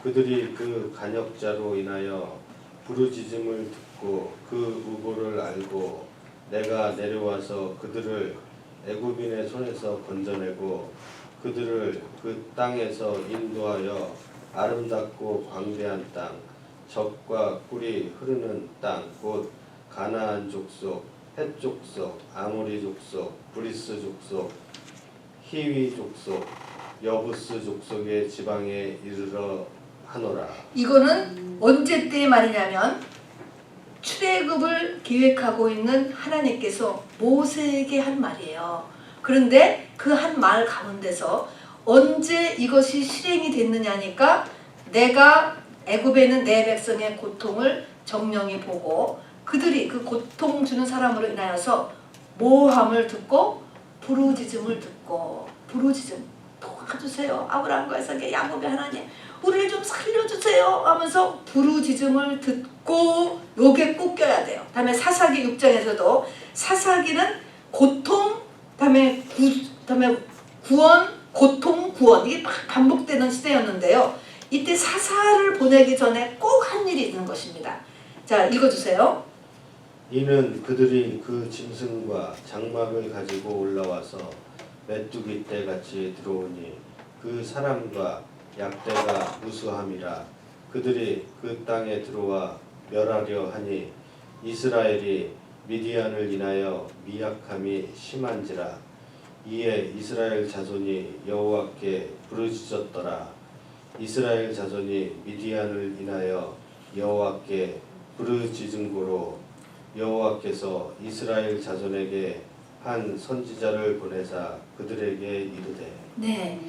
그들이 그 간역자로 인하여 부르짖음을 듣고 그 우고를 알고 내가 내려와서 그들을 애굽인의 손에서 건져내고 그들을 그 땅에서 인도하여 아름답고 광대한 땅, 젖과 꿀이 흐르는 땅, 곧 가나안 족속, 헷 족속, 아모리 족속, 브리스 족속, 히위 족속, 여부스 족속의 지방에 이르러 하노라. 이거는 언제 때의 말이냐면 출애굽을 기획하고 있는 하나님께서 모세에게 한 말이에요. 그런데 그 한 말 가운데서 언제 이것이 실행이 됐느냐니까, 내가 애굽에 있는 내 백성의 고통을 정령히 보고 그들이 그 고통 주는 사람으로 인하여서 모함을 듣고 부르짖음을 듣고, 부르짖음 도와주세요. 아브라함과 이삭의 야곱의 하나님 우리를 좀 살려주세요 하면서 부르짖음을 듣고, 요게 꼭 껴야 돼요. 다음에 사사기 6장에서도 사사기는 고통, 다음에 구원, 고통, 구원, 이게 반복되는 시대였는데요. 이때 사사를 보내기 전에 꼭 한 일이 있는 것입니다. 자, 읽어주세요. 이는 그들이 그 짐승과 장막을 가지고 올라와서 메뚜기 떼같이 들어오니 그 사람과 약대가 무수함이라. 그들이 그 땅에 들어와 멸하려 하니 이스라엘이 미디안을 인하여 미약함이 심한지라. 이에 이스라엘 자손이 여호와께 부르짖었더라. 이스라엘 자손이 미디안을 인하여 여호와께 부르짖은 고로 여호와께서 이스라엘 자손에게 한 선지자를 보내사 그들에게 이르되. 네,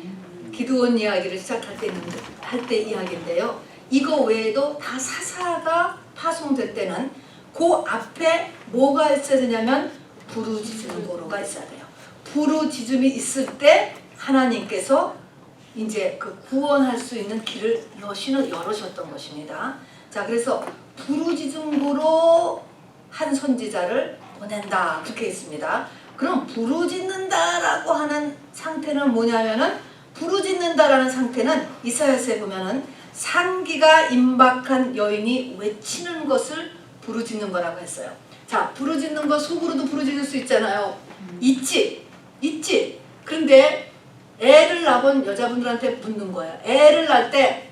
기드온 이야기를 시작할 때 이야기인데요. 이거 외에도 다 사사가 파송될 때는 그 앞에 뭐가 있어야 되냐면 부르짖는 고로가 있어야 돼요. 부르짖음이 있을 때 하나님께서 이제 그 구원할 수 있는 길을 여신을 열으셨던 것입니다. 자, 그래서 부르짖은 고로 한 선지자를 보낸다 그렇게 했습니다. 그럼 부르짖는다라고 하는 상태는 뭐냐면은 부르짖는다라는 상태는 이사야서에 보면은 상기가 임박한 여인이 외치는 것을 부르짖는 거라고 했어요. 자, 부르짖는 거 속으로도 부르짖을 수 있잖아요. 있지. 그런데 애를 낳은 여자분들한테 묻는 거예요. 애를 낳을 때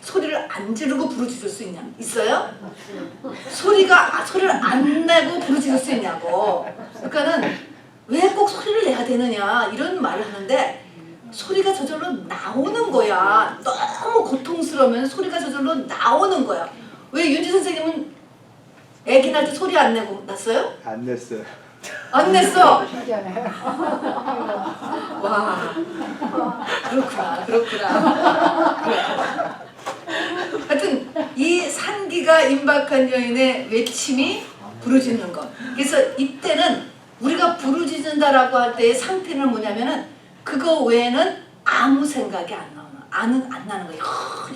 소리를 안 지르고 부르짖을 수 있냐? 있어요? 소리를 안 내고 부르짖을 수 있냐고. 그러니까는 왜 꼭 소리를 내야 되느냐 이런 말을 하는데 소리가 저절로 나오는 거야. 너무 고통스러우면 소리가 저절로 나오는 거야. 왜 윤지 선생님은 애기 낳을 때 소리 안 내고 낳았어요? 안 냈어요. 안 냈어. 신기하네. 와, 그렇구나. 하여튼 이 산기가 임박한 여인의 외침이 부르짖는 것. 그래서 이때는 우리가 부르짖는다라고 할 때의 상태는 뭐냐면은 그거 외에는 아무 생각이 안 나는 거예요.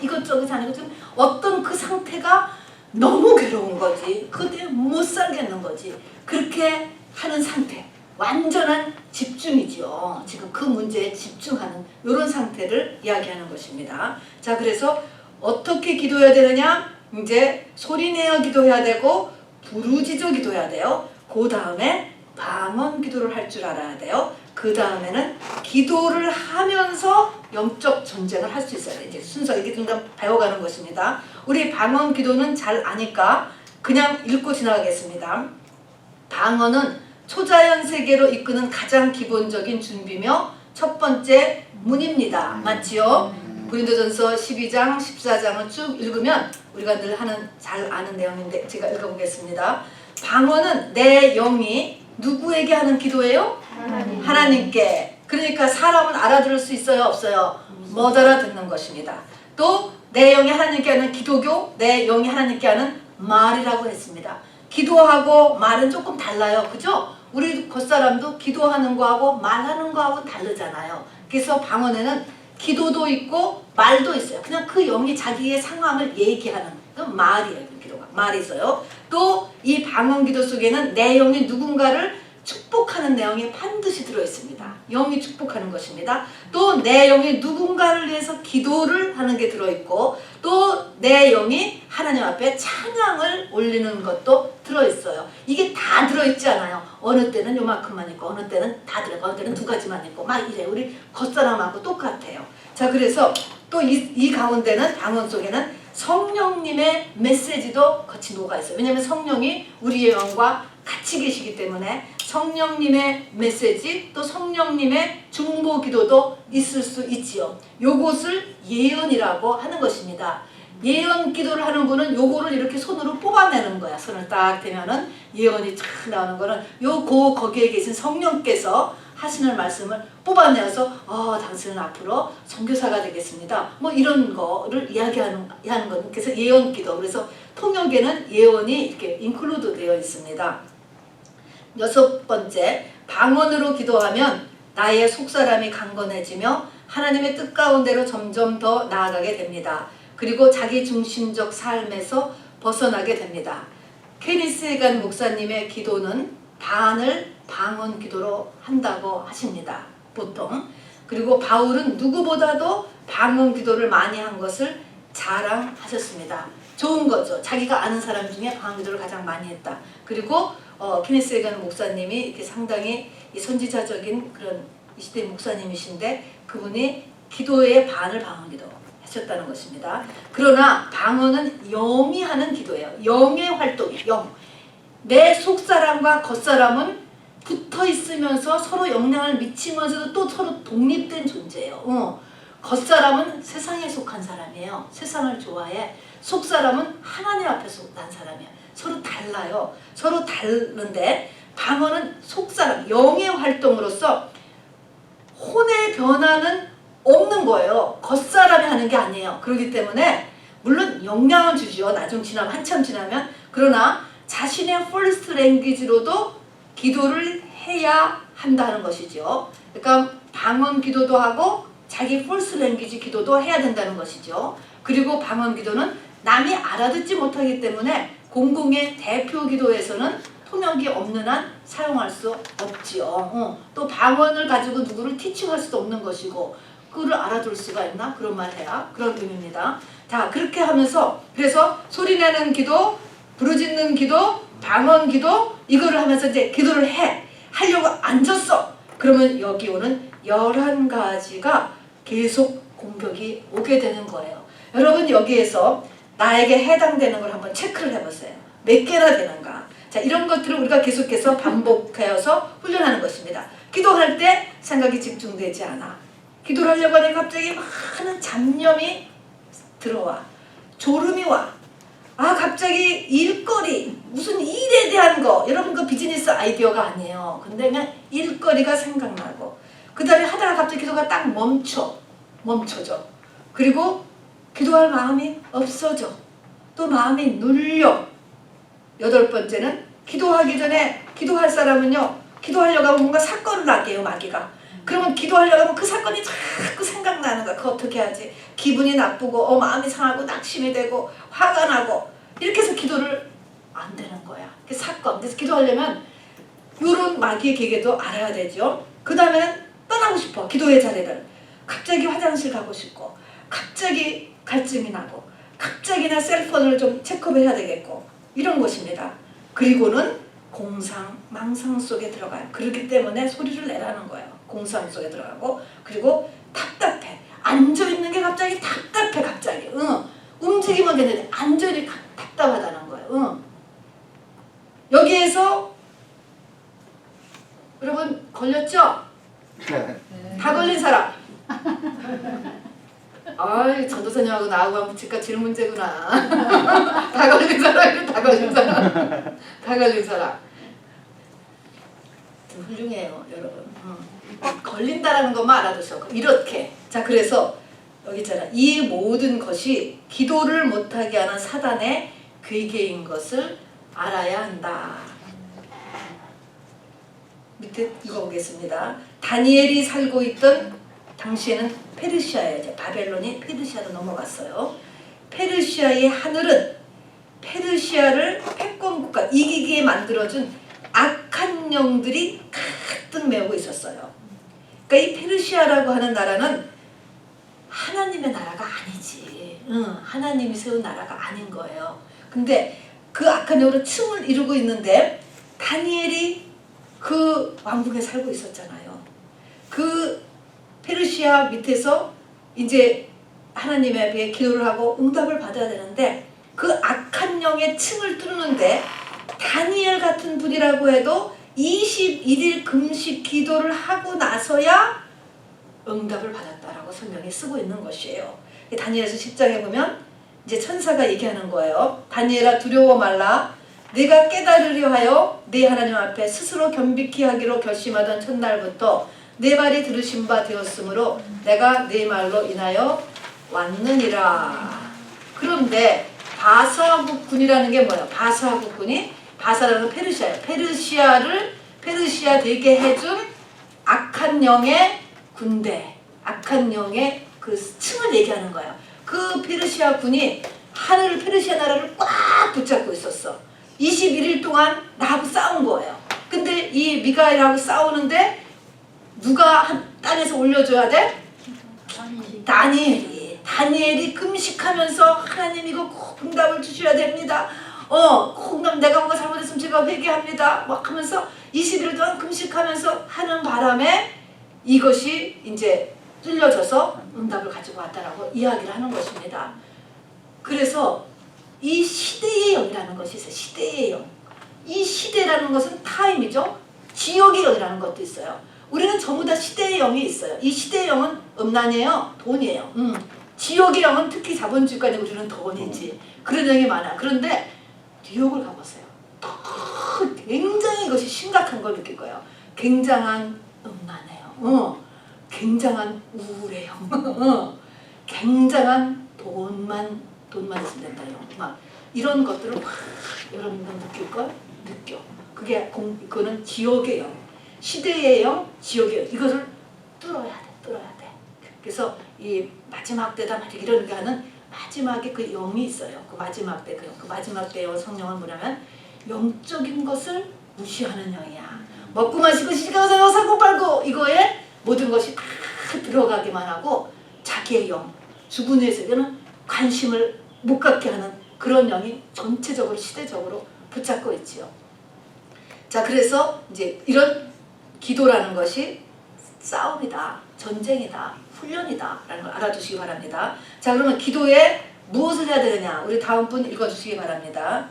이것저것 아니고 좀 어떤 그 상태가 너무 괴로운 거지. 그것 때문에 못 살겠는 거지. 그렇게 하는 상태. 완전한 집중이죠. 지금 그 문제에 집중하는 이런 상태를 이야기하는 것입니다. 자, 그래서 어떻게 기도해야 되느냐? 이제 소리내어 기도해야 되고 부르짖어 기도해야 돼요. 그 다음에 방언 기도를 할 줄 알아야 돼요. 그 다음에는 기도를 하면서 영적 전쟁을 할 수 있어요. 이제 순서 이게 좀 더 배워가는 것입니다. 우리 방언 기도는 잘 아니까 그냥 읽고 지나가겠습니다. 방언은 초자연 세계로 이끄는 가장 기본적인 준비며 첫 번째 문입니다. 맞지요? 고린도전서 12장, 14장을 쭉 읽으면 우리가 늘 잘 아는 내용인데 제가 읽어보겠습니다. 방언은 내 영이 누구에게 하는 기도예요? 하나님께. 그러니까 사람은 알아들을 수 있어요? 없어요? 못 알아듣는 것입니다. 또 내 영이 하나님께 하는 기도교, 내 영이 하나님께 하는 말이라고 했습니다. 기도하고 말은 조금 달라요. 그죠? 우리 겉사람도 기도하는 거하고 말하는 거하고 다르잖아요. 그래서 방언에는 기도도 있고 말도 있어요. 그냥 그 영이 자기의 상황을 얘기하는 그 말이에요. 기도가 말이 있어요. 또 이 방언 기도 속에는 내 영이 누군가를 축복하는 내용이 반드시 들어있습니다. 영이 축복하는 것입니다. 또 내 영이 누군가를 위해서 기도를 하는 게 들어있고 또 내 영이 하나님 앞에 찬양을 올리는 것도 들어있어요. 이게 다 들어있지 않아요. 어느 때는 요만큼만 있고 어느 때는 다 들어있고 어느 때는 두 가지만 있고 막 이래. 우리 겉사람하고 똑같아요. 자, 그래서 또 이 가운데는 방언 속에는 성령님의 메시지도 같이 녹아있어요. 왜냐하면 성령이 우리의 영과 같이 계시기 때문에 성령님의 메시지 또 성령님의 중보 기도도 있을 수 있지요. 요것을 예언이라고 하는 것입니다. 예언 기도를 하는 분은 요거를 이렇게 손으로 뽑아내는 거야. 손을 딱 대면은 예언이 쫙 나오는 거는 거기에 계신 성령께서 하시는 말씀을 뽑아내어서 당신은 앞으로 선교사가 되겠습니다. 뭐 이런 거를 이야기하는 것. 그래서 예언 기도. 그래서 통역에는 예언이 이렇게 인클루드 되어 있습니다. 6번째, 방언으로 기도하면 나의 속사람이 강건해지며 하나님의 뜻 가운데로 점점 더 나아가게 됩니다. 그리고 자기 중심적 삶에서 벗어나게 됩니다. 케니스 해간 목사님의 기도는 반을 방언 기도로 한다고 하십니다. 보통. 그리고 바울은 누구보다도 방언 기도를 많이 한 것을 자랑하셨습니다. 좋은 거죠. 자기가 아는 사람 중에 방언기도를 가장 많이 했다. 그리고 케네스 해건 목사님이 이렇게 상당히 이 선지자적인 그런 이 시대 목사님이신데 그분이 기도의 반을 방언기도 하셨다는 것입니다. 그러나 방언은 영이 하는 기도예요. 영의 활동이에요. 영. 내 속사람과 겉사람은 붙어 있으면서 서로 영향을 미치면서도 또 서로 독립된 존재예요. 겉사람은 세상에 속한 사람이에요. 세상을 좋아해. 속사람은 하나님 앞에서 난 사람이에요. 서로 달라요. 서로 다른데 방언은 속사람, 영의 활동으로서 혼의 변화는 없는 거예요. 겉사람이 하는 게 아니에요. 그렇기 때문에 물론 영향은 주죠. 나중 지나면 한참 지나면. 그러나 자신의 퍼스트 랭귀지로도 기도를 해야 한다는 것이죠. 그러니까 방언 기도도 하고 자기 퍼스트 랭귀지 기도도 해야 된다는 것이죠. 그리고 방언 기도는 남이 알아듣지 못하기 때문에 공공의 대표 기도에서는 통역이 없는 한 사용할 수 없지요. 또 방언을 가지고 누구를 티칭할 수도 없는 것이고 그를 알아둘 수가 있나? 그런 말 해야 그런 의미입니다. 자, 그렇게 하면서 그래서 소리내는 기도, 부르짖는 기도, 방언 기도 이거를 하면서 이제 기도를 하려고 앉았어. 그러면 여기 오는 11가지가 계속 공격이 오게 되는 거예요. 여러분 여기에서 나에게 해당되는 걸 한번 체크를 해보세요. 몇 개나 되는가? 자, 이런 것들을 우리가 계속해서 반복하여서 훈련하는 것입니다. 기도할 때 생각이 집중되지 않아. 기도를 하려고 하니까 갑자기 많은 잡념이 들어와. 졸음이 와. 갑자기 일거리, 무슨 일에 대한 거. 여러분 그 비즈니스 아이디어가 아니에요. 근데 그냥 일거리가 생각나고 그 다음에 하다가 갑자기 기도가 딱 멈춰져. 그리고 기도할 마음이 없어져. 또 마음이 눌려. 8번째는 기도하기 전에 기도할 사람은요. 기도하려고 하면 뭔가 사건을 낚여요. 마귀가. 그러면 기도하려고 하면 그 사건이 자꾸 생각나는 거야. 그거 어떻게 하지? 기분이 나쁘고 마음이 상하고 낙심이 되고 화가 나고 이렇게 해서 기도를 안 되는 거야. 그 사건. 그래서 기도하려면 이런 마귀의 계계도 알아야 되죠. 그 다음에는 떠나고 싶어. 기도의 자리를. 갑자기 화장실 가고 싶고 갑자기 갈증이 나고 갑자기 나 셀폰을 좀 체크해야 되겠고 이런 것입니다. 그리고는 공상, 망상 속에 들어가요. 그렇기 때문에 소리를 내라는 거예요. 공상 속에 들어가고 그리고 답답해. 앉아있는 게 갑자기 답답해. 갑자기. 움직이면 되는데 앉아있는 게 답답하다는 거예요. 여기에서 여러분 걸렸죠? 다 걸린 사람. 전도사님하고 나하고 하면 집값 제일 문제구나. 다 걸린 사람, 다 걸린 사람. 다 걸린 사람. 좀 훌륭해요, 여러분. 걸린다라는 것만 알아두셔. 이렇게. 자, 그래서 여기 있잖아. 이 모든 것이 기도를 못하게 하는 사단의 괴계인 것을 알아야 한다. 밑에 읽어보겠습니다. 다니엘이 살고 있던 당시에는 페르시아에 이제 바벨론이 페르시아로 넘어갔어요. 페르시아의 하늘은 페르시아를 패권 국가 이기게 만들어준 악한 영들이 가득 메우고 있었어요. 그러니까 이 페르시아라고 하는 나라는 하나님의 나라가 아니지. 하나님이 세운 나라가 아닌 거예요. 근데 그 악한 영으로 층을 이루고 있는데 다니엘이 그 왕궁에 살고 있었잖아요. 그 페르시아 밑에서 이제 하나님에게 기도를 하고 응답을 받아야 되는데 그 악한 영의 층을 뚫는데 다니엘 같은 분이라고 해도 21일 금식 기도를 하고 나서야 응답을 받았다라고 성경에 쓰고 있는 것이에요. 다니엘서 10장에 보면 이제 천사가 얘기하는 거예요. 다니엘아 두려워 말라. 내가 깨달으려 하여 네 하나님 앞에 스스로 겸비케 하기로 결심하던 첫날부터 내 말이 들으신 바 되었으므로 내가 네 말로 인하여 왔느니라. 그런데 바사국군이라는 게 뭐예요? 바사국군이 바사라는 페르시아예요. 페르시아 되게 해준 악한 영의 군대, 악한 영의 그 층을 얘기하는 거예요. 그 페르시아 군이 페르시아 나라를 꽉 붙잡고 있었어. 21일 동안 나하고 싸운 거예요. 근데 이 미가엘하고 싸우는데 누가 한 땅에서 올려줘야 돼? 다니엘이 다니엘이 금식하면서 하나님 이거 꼭 응답을 주셔야 됩니다. 꼭 내가 뭔가 잘못했으면 제가 회개합니다. 막 하면서 20일 동안 금식하면서 하는 바람에 이것이 이제 뚫려져서 응답을 가지고 왔다라고 이야기를 하는 것입니다. 그래서 이 시대의 영이라는 것이 있어요. 시대의 영. 이 시대라는 것은 타임이죠. 지역의 영이라는 것도 있어요. 우리는 전부 다 시대의 영이 있어요. 이 시대의 영은 음란이에요. 돈이에요. 지역의 영은 특히 자본주의까지 우리는 돈이지. 그런 영이 많아. 그런데 뉴욕을 가보세요. 굉장히 이것이 심각한 걸 느낄 거예요. 굉장한 음란해요. 굉장한 우울해요. 굉장한 돈만 있으면 된다. 막 이런 것들을 막 여러분들 느낄 걸 느껴. 그거는 지역의 영, 시대의 영, 지역의 영. 이것을 뚫어야 돼. 그래서 이 마지막 때다 이런 게 하는 마지막에 그 영이 있어요. 그 마지막 때 그 마지막 때의 성령은 뭐냐면 영적인 것을 무시하는 영이야. 먹고 마시고 시집가서 사고 팔고 이거에 모든 것이 다 들어가기만 하고 자기의 영, 죽은 후의 세계는 관심을 못 갖게 하는 그런 영이 전체적으로 시대적으로 붙잡고 있지요. 자, 그래서 이제 이런 기도라는 것이 싸움이다, 전쟁이다, 훈련이다 라는 걸 알아두시기 바랍니다. 자, 그러면 기도에 무엇을 해야 되느냐? 우리 다음 분 읽어주시기 바랍니다.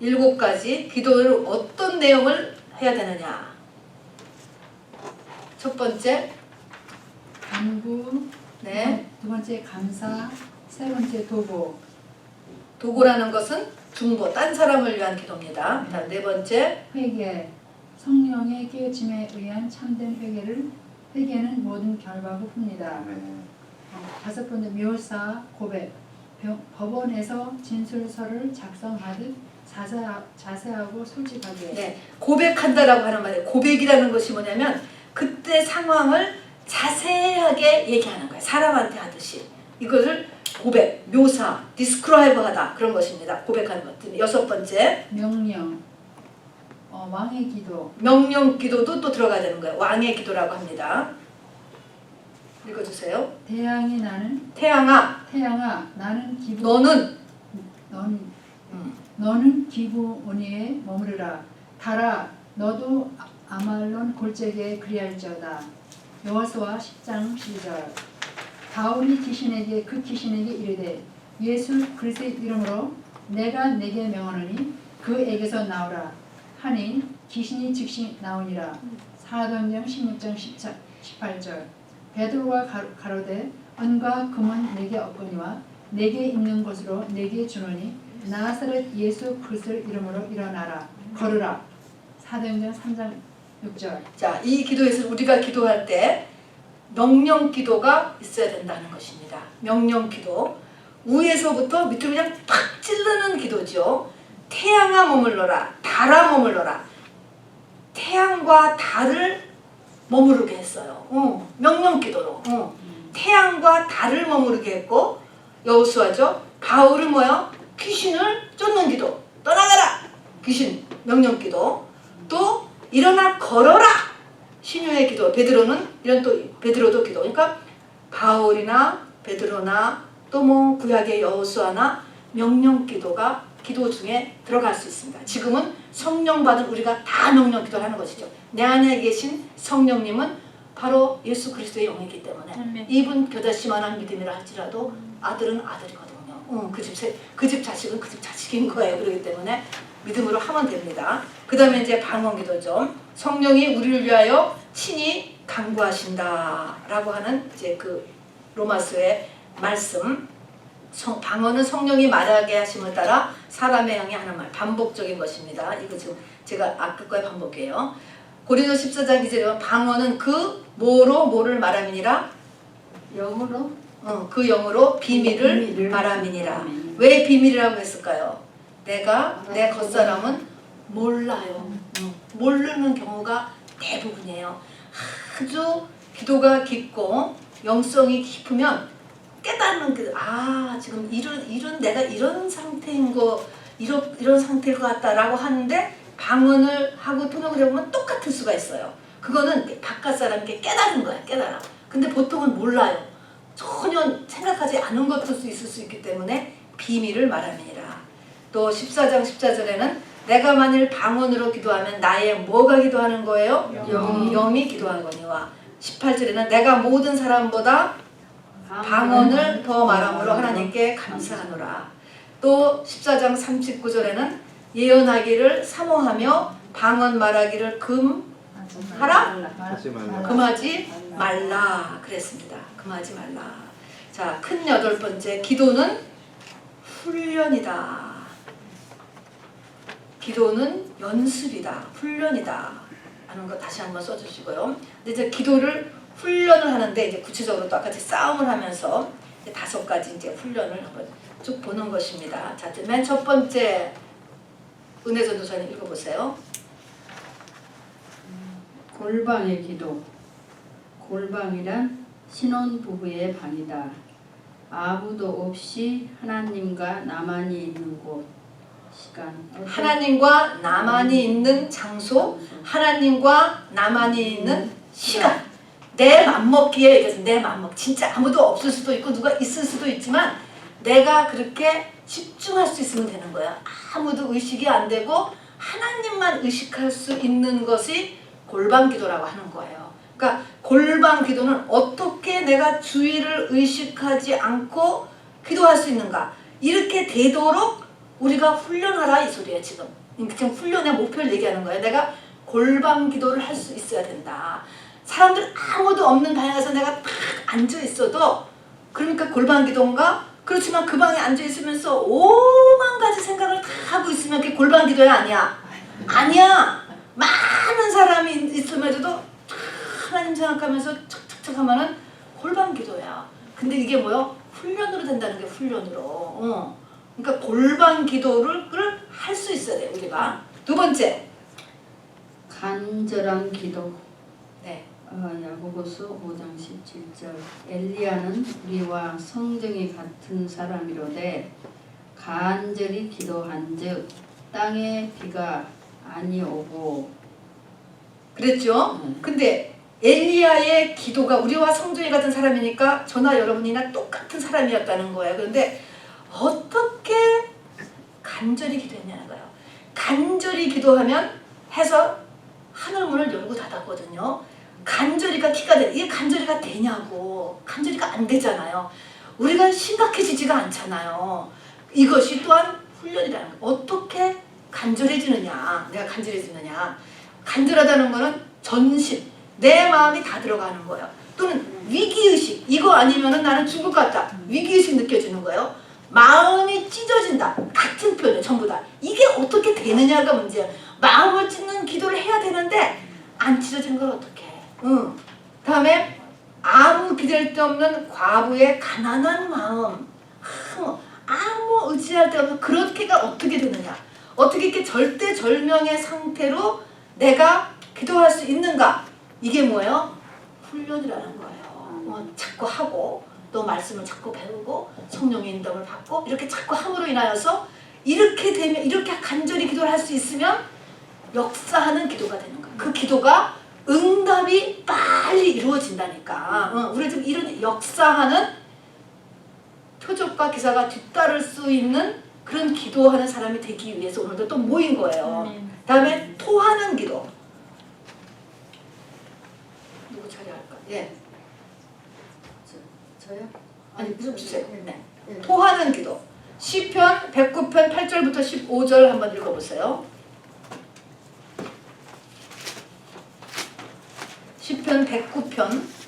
7가지 기도를 어떤 내용을 해야 되느냐? 첫 번째, 간구, 네, 두 번째 감사, 세 번째 도구. 도구라는 것은 중보, 딴 사람을 위한 기도입니다. 자, 네 번째, 회개, 성령의 깨우침에 의한 참된 회개는 모든 결과 후입니다. 다섯 번째 묘사, 고백, 법원에서 진술서를 작성하듯 자세하고 솔직하게. 네, 고백한다라고 하는 말이에요. 고백이라는 것이 뭐냐면 그때 상황을 자세하게 얘기하는 거예요. 사람한테 하듯이. 이것을 고백, 묘사, 디스크라이브하다 그런 것입니다. 고백하는 것들. 여섯 번째, 명령, 왕의 기도. 명령 기도도 또 들어가야 되는 거예요. 왕의 기도라고 합니다. 읽어주세요. 태양이 나는 태양아, 나는 기부. 너는 너는 기브온이에 머무르라. 달아 너도 아말론 골짜기에 그리할지어다. 여호수아 10장 12절. 바울이 그 귀신에게 이르되 예수 그리스도의 이름으로 내가 내게 명하노니 그에게서 나오라 하니 귀신이 즉시 나오니라. 사도행전 16장 18절. 베드로가 가로되 은과 금은 내게 없거니와 내게 있는 것으로 내게 주노니 나사렛 예수 그리스도의 이름으로 일어나라 걸으라. 사도행전 3장 6절. 자, 이 기도에서 우리가 기도할 때 명령 기도가 있어야 된다는 것입니다. 명령 기도. 위에서부터 밑으로 그냥 팍 찌르는 기도죠. 태양아 머물러라. 달아 머물러라. 태양과 달을 머무르게 했어요. 명령 기도로. 태양과 달을 머무르게 했고 여호수아죠. 바울은 뭐요? 귀신을 쫓는 기도. 떠나가라. 귀신 명령 기도. 또 일어나 걸어라. 신유의 기도. 베드로는 이런 또 베드로도 기도. 그러니까 바울이나 베드로나 또 뭐 구약의 여호수아나 명령 기도가 기도 중에 들어갈 수 있습니다. 지금은 성령 받은 우리가 다 명령 기도를 하는 것이죠. 내 안에 계신 성령님은 바로 예수 그리스도의 영이기 때문에 이분 겨자씨만한 믿음이라 할지라도 아들은 아들이거든요. 그 집 자식은 그 집 자식인 거예요. 그렇기 때문에 믿음으로 하면 됩니다. 그 다음에 이제 방언 기도죠. 성령이 우리를 위하여 친히 간구하신다라고 하는 이제 그 로마서의 말씀. 방언은 성령이 말하게 하심을 따라 사람의 영이 하는 말. 반복적인 것입니다. 이거 지금 제가 아까 거의 반복이에요. 고린도 14장 2절에 방언은 그 뭐를 말함이니라? 영으로 그 영으로 비밀을 말함이니라. 왜 비밀이라고 했을까요? 내 겉사람은 몰라요. 모르는 경우가 대부분이에요. 아주 기도가 깊고 영성이 깊으면 깨닫는 지금 이런 내가 이런 상태인 거 이런 상태일 것 같다라고 하는데 방언을 하고 통역을 해보면 똑같을 수가 있어요. 그거는 바깥 사람께 깨달은 거야. 깨달아. 근데 보통은 몰라요. 전혀 전혀 생각하지 않은 것일 수 있을 수 있기 때문에 비밀을 말함이니라. 또 14장 14절에는 내가 만일 방언으로 기도하면 나의 뭐가 기도하는 거예요? 영이 기도하거니와 18절에는 내가 모든 사람보다 방언을 더 말함으로 하나님께 감사하노라. 또 14장 39절에는 예언하기를 사모하며 방언 말하기를 금하라? 하지 말라. 금하지 말라 그랬습니다. 금하지 말라. 자, 큰 8번째, 기도는 훈련이다. 기도는 연습이다. 훈련이다. 하는 거 다시 한번 써주시고요. 근데 이제 기도를 훈련을 하는데 이제 구체적으로 또 아까 싸움을 하면서 이제 5가지 이제 훈련을 한번 쭉 보는 것입니다. 자, 맨 첫 번째 은혜 전도사님 읽어보세요. 골방의 기도. 골방이란 신혼부부의 방이다. 아무도 없이 하나님과 나만이 있는 곳. 시간. 하나님과 나만이 있는 장소, 하나님과 나만이 있는 시간. 내 맘먹기에 얘기해서 내 맘먹. 진짜 아무도 없을 수도 있고 누가 있을 수도 있지만 내가 그렇게 집중할 수 있으면 되는 거야. 아무도 의식이 안 되고 하나님만 의식할 수 있는 것이 골방 기도라고 하는 거예요. 그러니까 골방 기도는 어떻게 내가 주의를 의식하지 않고 기도할 수 있는가. 이렇게 되도록 우리가 훈련하라 이 소리예요. 지금 훈련의 목표를 얘기하는 거예요. 내가 골방 기도를 할 수 있어야 된다. 사람들 아무도 없는 방에 가서 내가 딱 앉아 있어도 그러니까 골방 기도인가? 그렇지만 그 방에 앉아 있으면서 오만 가지 생각을 다 하고 있으면 그게 골방 기도야? 아니야? 아니야. 많은 사람이 있음에도 하나님 생각하면서 척척척 하면은 골방 기도야. 근데 이게 뭐요? 훈련으로 된다는 게 훈련으로. 그러니까 골방 기도를 할 수 있어야 돼 우리가. 두 번째, 간절한 기도. 네. 야고보서 5장 17절. 엘리야는 우리와 성정이 같은 사람이로되 간절히 기도한즉 땅에 비가 아니오고. 그랬죠? 근데 엘리야의 기도가 우리와 성전이 같은 사람이니까 저나 여러분이나 똑같은 사람이었다는 거예요. 그런데 어떻게 간절히 기도했냐는 거예요. 간절히 기도하면 해서 하늘문을 열고 닫았거든요. 간절히가 키가 돼. 이게 간절히가 되냐고. 간절히가 안 되잖아요. 우리가 심각해지지가 않잖아요. 이것이 또한 훈련이라는 거예요. 어떻게 간절해지느냐. 내가 간절해지느냐. 간절하다는 거는 전심. 내 마음이 다 들어가는 거예요. 또는 위기의식. 이거 아니면은 나는 죽을 것 같다. 위기의식 느껴지는 거예요. 마음이 찢어진다. 같은 표현이에요. 전부 다. 이게 어떻게 되느냐가 문제예요. 마음을 찢는 기도를 해야 되는데 안 찢어지는 걸 어떻게 해. 다음에 아무 기댈 데 없는 과부의 가난한 마음. 아무 의지할 데 없는 그렇게가 어떻게 되느냐. 어떻게 이렇게 절대절명의 상태로 내가 기도할 수 있는가. 이게 뭐예요? 훈련이라는 거예요. 자꾸 하고 또 말씀을 자꾸 배우고 성령의 인도를 받고 이렇게 자꾸 함으로 인하여서 이렇게 되면 이렇게 간절히 기도를 할 수 있으면 역사하는 기도가 되는 거예요. 그 기도가 응답이 빨리 이루어진다니까. 우리 지금 이런 역사하는 표적과 기사가 뒤따를 수 있는 그런 기도하는 사람이 되기 위해서 오늘도 또 모인 거예요. 다음에 토하는 기도. 누구 차례할까? 예. 저요? 아니 좀 주세요. 네. 토하는 기도. 시편 109편 8절부터 15절 한번 읽어보세요. 시편 109편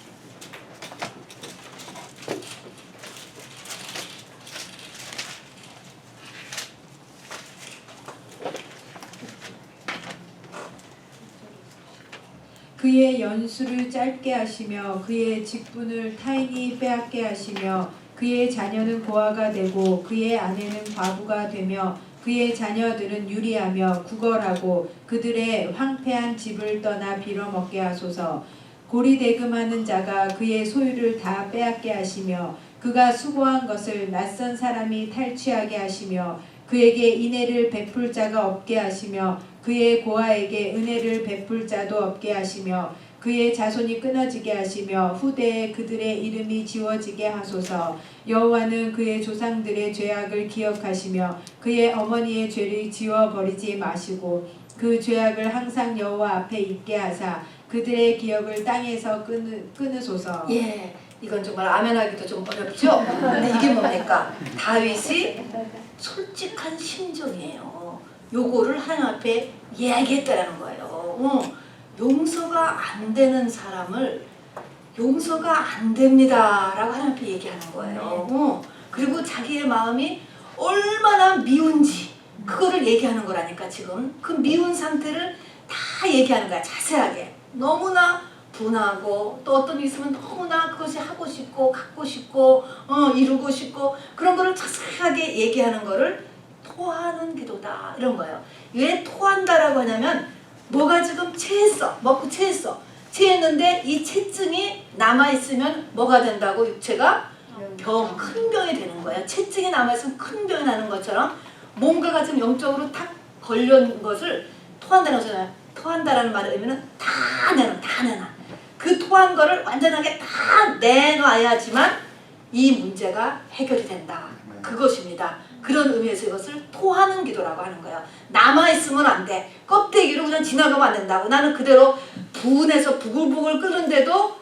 그의 연수를 짧게 하시며 그의 직분을 타인이 빼앗게 하시며 그의 자녀는 고아가 되고 그의 아내는 과부가 되며 그의 자녀들은 유리하며 구걸하고 그들의 황폐한 집을 떠나 빌어먹게 하소서. 고리대금하는 자가 그의 소유를 다 빼앗게 하시며 그가 수고한 것을 낯선 사람이 탈취하게 하시며 그에게 인애를 베풀 자가 없게 하시며 그의 고아에게 은혜를 베풀 자도 없게 하시며 그의 자손이 끊어지게 하시며 후대에 그들의 이름이 지워지게 하소서. 여호와는 그의 조상들의 죄악을 기억하시며 그의 어머니의 죄를 지워버리지 마시고 그 죄악을 항상 여호와 앞에 있게 하사 그들의 기억을 땅에서 끊으소서. 예, 이건 정말 아멘하기도 좀 어렵죠? 근데 이게 뭡니까? 다윗이 솔직한 심정이에요. 요거를 하나님 앞에 이야기했다라는 거예요. 용서가 안 되는 사람을 용서가 안 됩니다 라고 하나님 앞에 얘기하는 거예요. 그리고 자기의 마음이 얼마나 미운지 그거를 얘기하는 거라니까. 지금 그 미운 상태를 다 얘기하는 거야, 자세하게. 너무나 분하고 또 어떤 게 있으면 너무나 그것이 하고 싶고 갖고 싶고 이루고 싶고 그런 거를 자세하게 얘기하는 거를 토하는 기도다 이런 거예요. 왜 토한다라고 하냐면 뭐가 지금 체했어, 먹고 체했어, 체했는데 이 체증이 남아있으면 뭐가 된다고? 육체가 큰 병이 되는 거예요. 체증이 남아있으면 큰 병이 나는 것처럼 뭔가가 지금 영적으로 탁 걸려있는 것을 토한다는 거잖아요. 토한다라는 말의 의미는 다 내놔. 그 토한 거를 완전하게 다 내놔야지만 이 문제가 해결이 된다. 그것입니다. 그런 의미에서 이것을 토하는 기도라고 하는 거예요. 남아있으면 안 돼. 껍데기로 그냥 지나가면 안 된다고. 나는 그대로 분해서 부글부글 끓는데도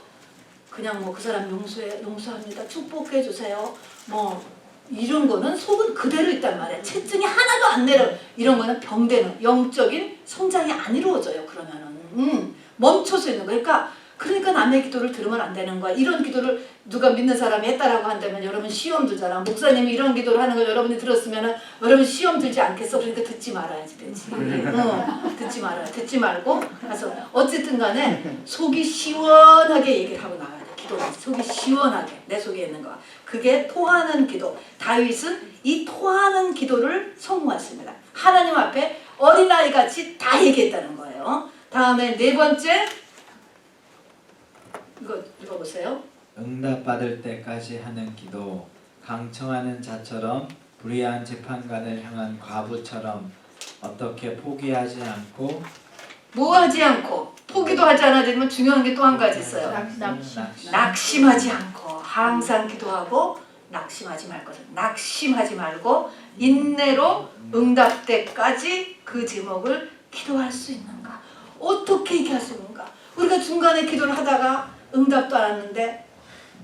그냥 뭐 그 사람 용서합니다. 축복해 주세요. 뭐 이런 거는 속은 그대로 있단 말이야. 체증이 하나도 안 내려. 이런 거는 병되는 영적인 성장이 안 이루어져요. 그러면은 멈춰서 있는 거예요. 그러니까 남의 기도를 들으면 안 되는 거야. 이런 기도를 누가 믿는 사람이 했다라고 한다면 여러분 시험 들잖아. 목사님이 이런 기도를 하는 걸 여러분이 들었으면 여러분 시험 들지 않겠어? 그러니까 듣지 말아야지 되지. 듣지 말고 가서 어쨌든 간에 속이 시원하게 얘기를 하고 나와야 돼. 기도는 속이 시원하게 내 속에 있는 거. 그게 토하는 기도. 다윗은 이 토하는 기도를 성공했습니다. 하나님 앞에 어린아이같이 다 얘기했다는 거예요. 다음에 네 번째 이거 읽어보세요. 응답받을 때까지 하는 기도. 강청하는 자처럼 불의한 재판관을 향한 과부처럼 어떻게 포기하지 않고 뭐 하지 않고 포기도 하지 않아야 되면 중요한 게 또 한 가지 있어요. 낙심하지 않고 항상 기도하고 낙심하지 말 것을. 낙심하지 말고 인내로 응답 때까지 그 제목을 기도할 수 있는가. 어떻게 얘기할 수 있는가. 우리가 중간에 기도를 하다가 응답도 안 왔는데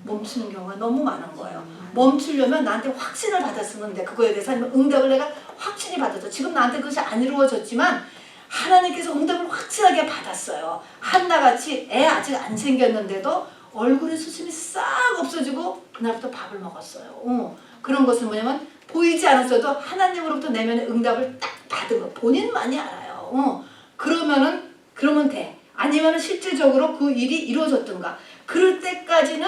멈추는 경우가 너무 많은 거예요. 멈추려면 나한테 확신을 받았으면 돼. 그거에 대해서 아니면 응답을 내가 확신이 받았어. 지금 나한테 그것이 안 이루어졌지만 하나님께서 응답을 확실하게 받았어요. 한나같이 애 아직 안 생겼는데도 얼굴에 수심이 싹 없어지고 그날부터 밥을 먹었어요. 그런 것은 뭐냐면 보이지 않았어도 하나님으로부터 내면의 응답을 딱 받은 거 본인만이 알아요. 그러면 돼. 아니면 실질적으로 그 일이 이루어졌던가. 그럴 때까지는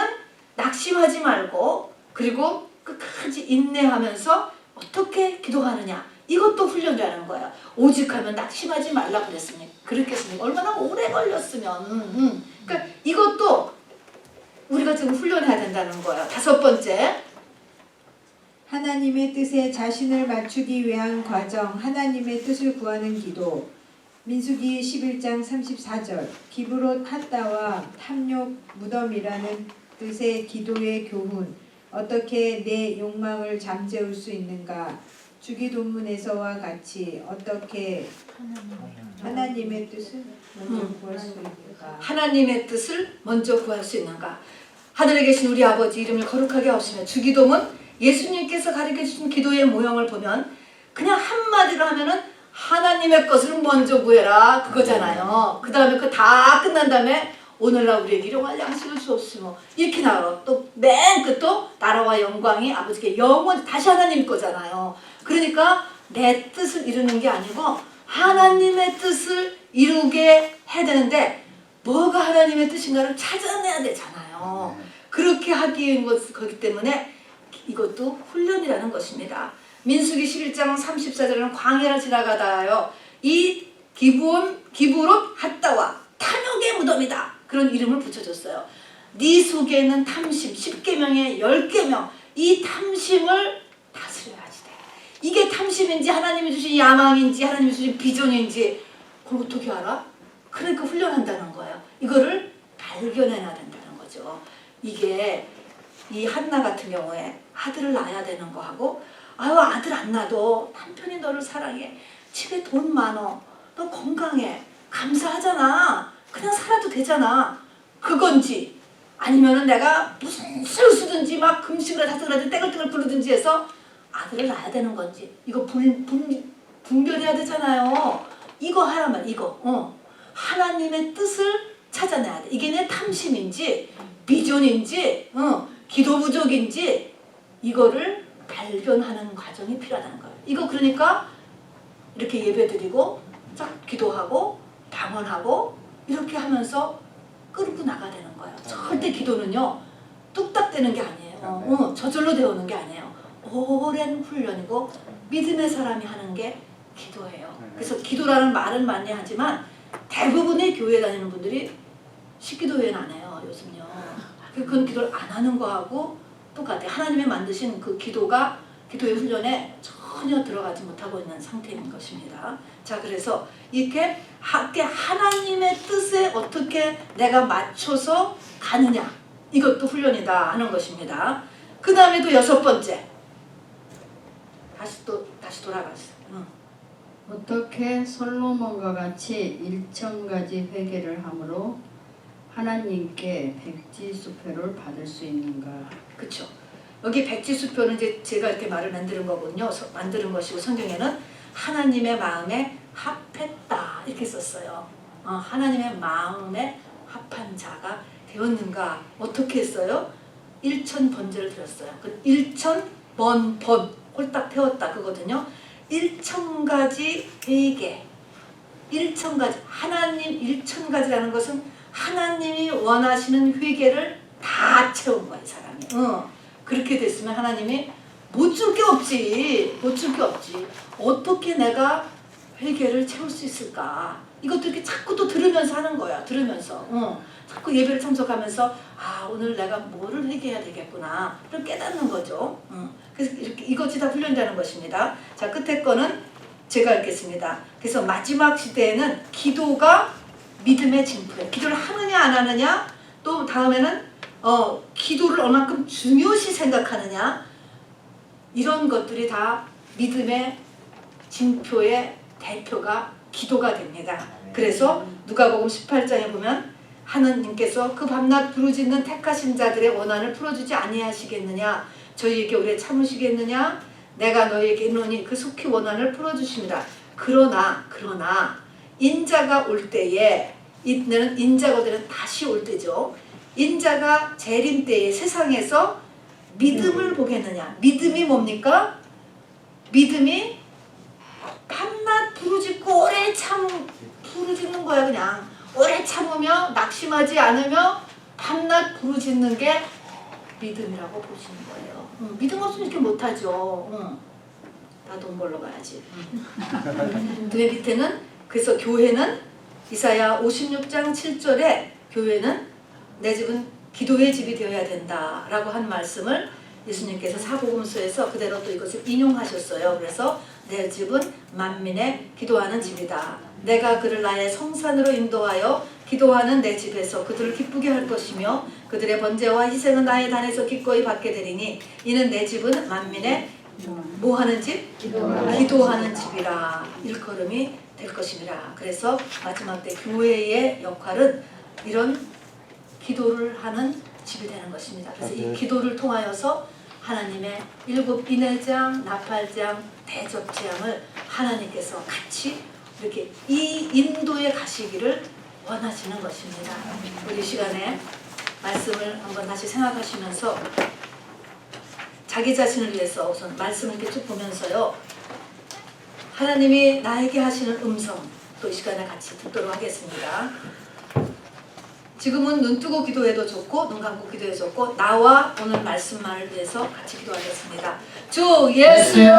낙심하지 말고 그리고 끝까지 인내하면서 어떻게 기도하느냐. 이것도 훈련되는 거예요. 오직 하면 낙심하지 말라고 그랬습니까? 그렇겠습니까? 얼마나 오래 걸렸으면. 그러니까 이것도 우리가 지금 훈련해야 된다는 거예요. 다섯 번째. 하나님의 뜻에 자신을 맞추기 위한 과정, 하나님의 뜻을 구하는 기도. 민수기 11장 34절. 기브롯 핫다와 탐욕 무덤이라는 뜻의 기도의 교훈. 어떻게 내 욕망을 잠재울 수 있는가? 주기도문에서와 같이 어떻게 하나님의 뜻을 먼저 구할 수 있는가? 하나님의 뜻을 먼저 구할 수 있는가? 하늘에 계신 우리 아버지 이름을 거룩하게 하시며 주기도문 예수님께서 가르쳐주신 기도의 모형을 보면 그냥 한마디로 하면은 하나님의 것을 먼저 구해라 그거잖아요. 그 다음에 그 다 끝난 다음에 오늘날 우리에게 일용할 양식을 주옵시고 이렇게 나가고 또 맨 끝도 나라와 영광이 아버지께 영원히 다시 하나님 거잖아요. 그러니까 내 뜻을 이루는 게 아니고 하나님의 뜻을 이루게 해야 되는데 뭐가 하나님의 뜻인가를 찾아내야 되잖아요. 그렇게 하기 위한 거기 때문에 이것도 훈련이라는 것입니다. 민수기 11장 34절에는 광야를 지나가다요. 이 기브롯 핫다와 탐욕의 무덤이다. 그런 이름을 붙여줬어요. 네 속에 있는 탐심 10계명의 10계명 이 탐심을 다스려야지 돼. 이게 탐심인지 하나님이 주신 야망인지 하나님이 주신 비전인지 그걸 어떻게 알아? 그러니까 훈련한다는 거예요. 이거를 발견해야 된다는 거죠. 이게 이 한나 같은 경우에 아들을 낳아야 되는 거하고 아유 아들 안 낳아도 남편이 너를 사랑해. 집에 돈 많어. 너 건강해. 감사하잖아. 그냥 살아도 되잖아. 그건지 아니면은 내가 무슨 수를 쓰든지 막 금식을 하든지 떼글떼글 부르든지 해서 아들을 낳아야 되는 건지 이거 분별해야 되잖아요. 이거 하라면 이거 하나님의 뜻을 찾아내야 돼. 이게 내 탐심인지 비전인지 기도 부족인지 이거를 발견하는 과정이 필요하다는 거예요. 이거 그러니까 이렇게 예배드리고 쫙 기도하고 방언하고 이렇게 하면서 끌고 나가야 되는 거예요. 절대 기도는요 뚝딱 되는 게 아니에요. 저절로 되어오는 게 아니에요. 오랜 훈련이고 믿음의 사람이 하는 게 기도예요. 그래서 기도라는 말은 많이 하지만 대부분의 교회 다니는 분들이 식기도회는 안 해요. 요즘요. 그건 기도를 안 하는 거하고 똑같아요. 하나님의 만드신 그 기도가 기도의 훈련에 전혀 들어가지 못하고 있는 상태인 것입니다. 자, 그래서 이렇게 하나님의 뜻에 어떻게 내가 맞춰서 가느냐 이것도 훈련이다 하는 것입니다. 그 다음에 또 6번째 다시 돌아갔어요. 어떻게 솔로몬과 같이 1000가지 회개를 함으로 하나님께 백지수표를 받을 수 있는가? 그렇죠. 여기 백지수표는 이제 제가 이렇게 말을 만드는 거군요. 만드는 것이고 성경에는 하나님의 마음에 합했다 이렇게 썼어요. 하나님의 마음에 합한 자가 되었는가? 어떻게 했어요? 1000번제를 드렸어요. 그 1000번 홀딱 태웠다 그거든요. 1000가지 회개 1000가지 하나님 1000가지라는 것은 하나님이 원하시는 회개를 다 채운 거야 이 사람이. 그렇게 됐으면 하나님이 못 줄 게 없지. 못 줄 게 없지. 어떻게 내가 회개를 채울 수 있을까? 이것도 이렇게 자꾸 또 들으면서 하는 거야. 들으면서. 자꾸 예배를 참석하면서 오늘 내가 뭐를 회개해야 되겠구나. 를 깨닫는 거죠. 그래서 이렇게 이것이 다 훈련되는 것입니다. 자, 끝에 거는 제가 읽겠습니다. 그래서 마지막 시대에는 기도가 믿음의 징표예요. 기도를 하느냐 안 하느냐 또 다음에는 기도를 얼마큼 중요시 생각하느냐 이런 것들이 다 믿음의 징표의 대표가 기도가 됩니다. 그래서 누가복음 18장에 보면 하느님께서 그 밤낮 부르짖는 택하신 자들의 원한을 풀어주지 아니하시겠느냐 저희에게 오래 참으시겠느냐 내가 너희에게 이르노니 그 속히 원한을 풀어주십니다. 그러나 인자가 올 때에 이때는 인자거들은 다시 올 때죠. 인자가 재림 때에 세상에서 믿음을 보겠느냐. 믿음이 뭡니까? 믿음이 밤낮 부르짖고 오래 부르짖는 거야. 그냥 오래 참으며 낙심하지 않으며 밤낮 부르짖는 게 믿음이라고 보시는 거예요. 믿음 없으면 이렇게 못하죠. 나 돈 벌러 가야지. 그 밑에는 그래서 교회는 이사야 56장 7절에 교회는 내 집은 기도의 집이 되어야 된다라고 한 말씀을 예수님께서 사복음서에서 그대로 또 이것을 인용하셨어요. 그래서 내 집은 만민의 기도하는 집이다. 내가 그를 나의 성산으로 인도하여 기도하는 내 집에서 그들을 기쁘게 할 것이며 그들의 번제와 희생은 나의 단에서 기꺼이 받게 되리니 이는 내 집은 만민의 뭐하는 집? 기도하는 집이라 일컬음이 될 것입니다. 그래서 마지막 때 교회의 역할은 이런 기도를 하는 집이 되는 것입니다. 그래서 이 기도를 통하여서 하나님의 7 인내장, 나팔장, 대접재앙을 하나님께서 같이 이렇게 이 인도에 가시기를 원하시는 것입니다. 우리 시간에 말씀을 한번 다시 생각하시면서 자기 자신을 위해서 우선 말씀을 이렇게 쭉 보면서요. 하나님이 나에게 하시는 음성 또 이 시간에 같이 듣도록 하겠습니다. 지금은 눈 뜨고 기도해도 좋고 눈 감고 기도해도 좋고 나와 오늘 말씀만을 위해서 같이 기도하겠습니다. 주 예수여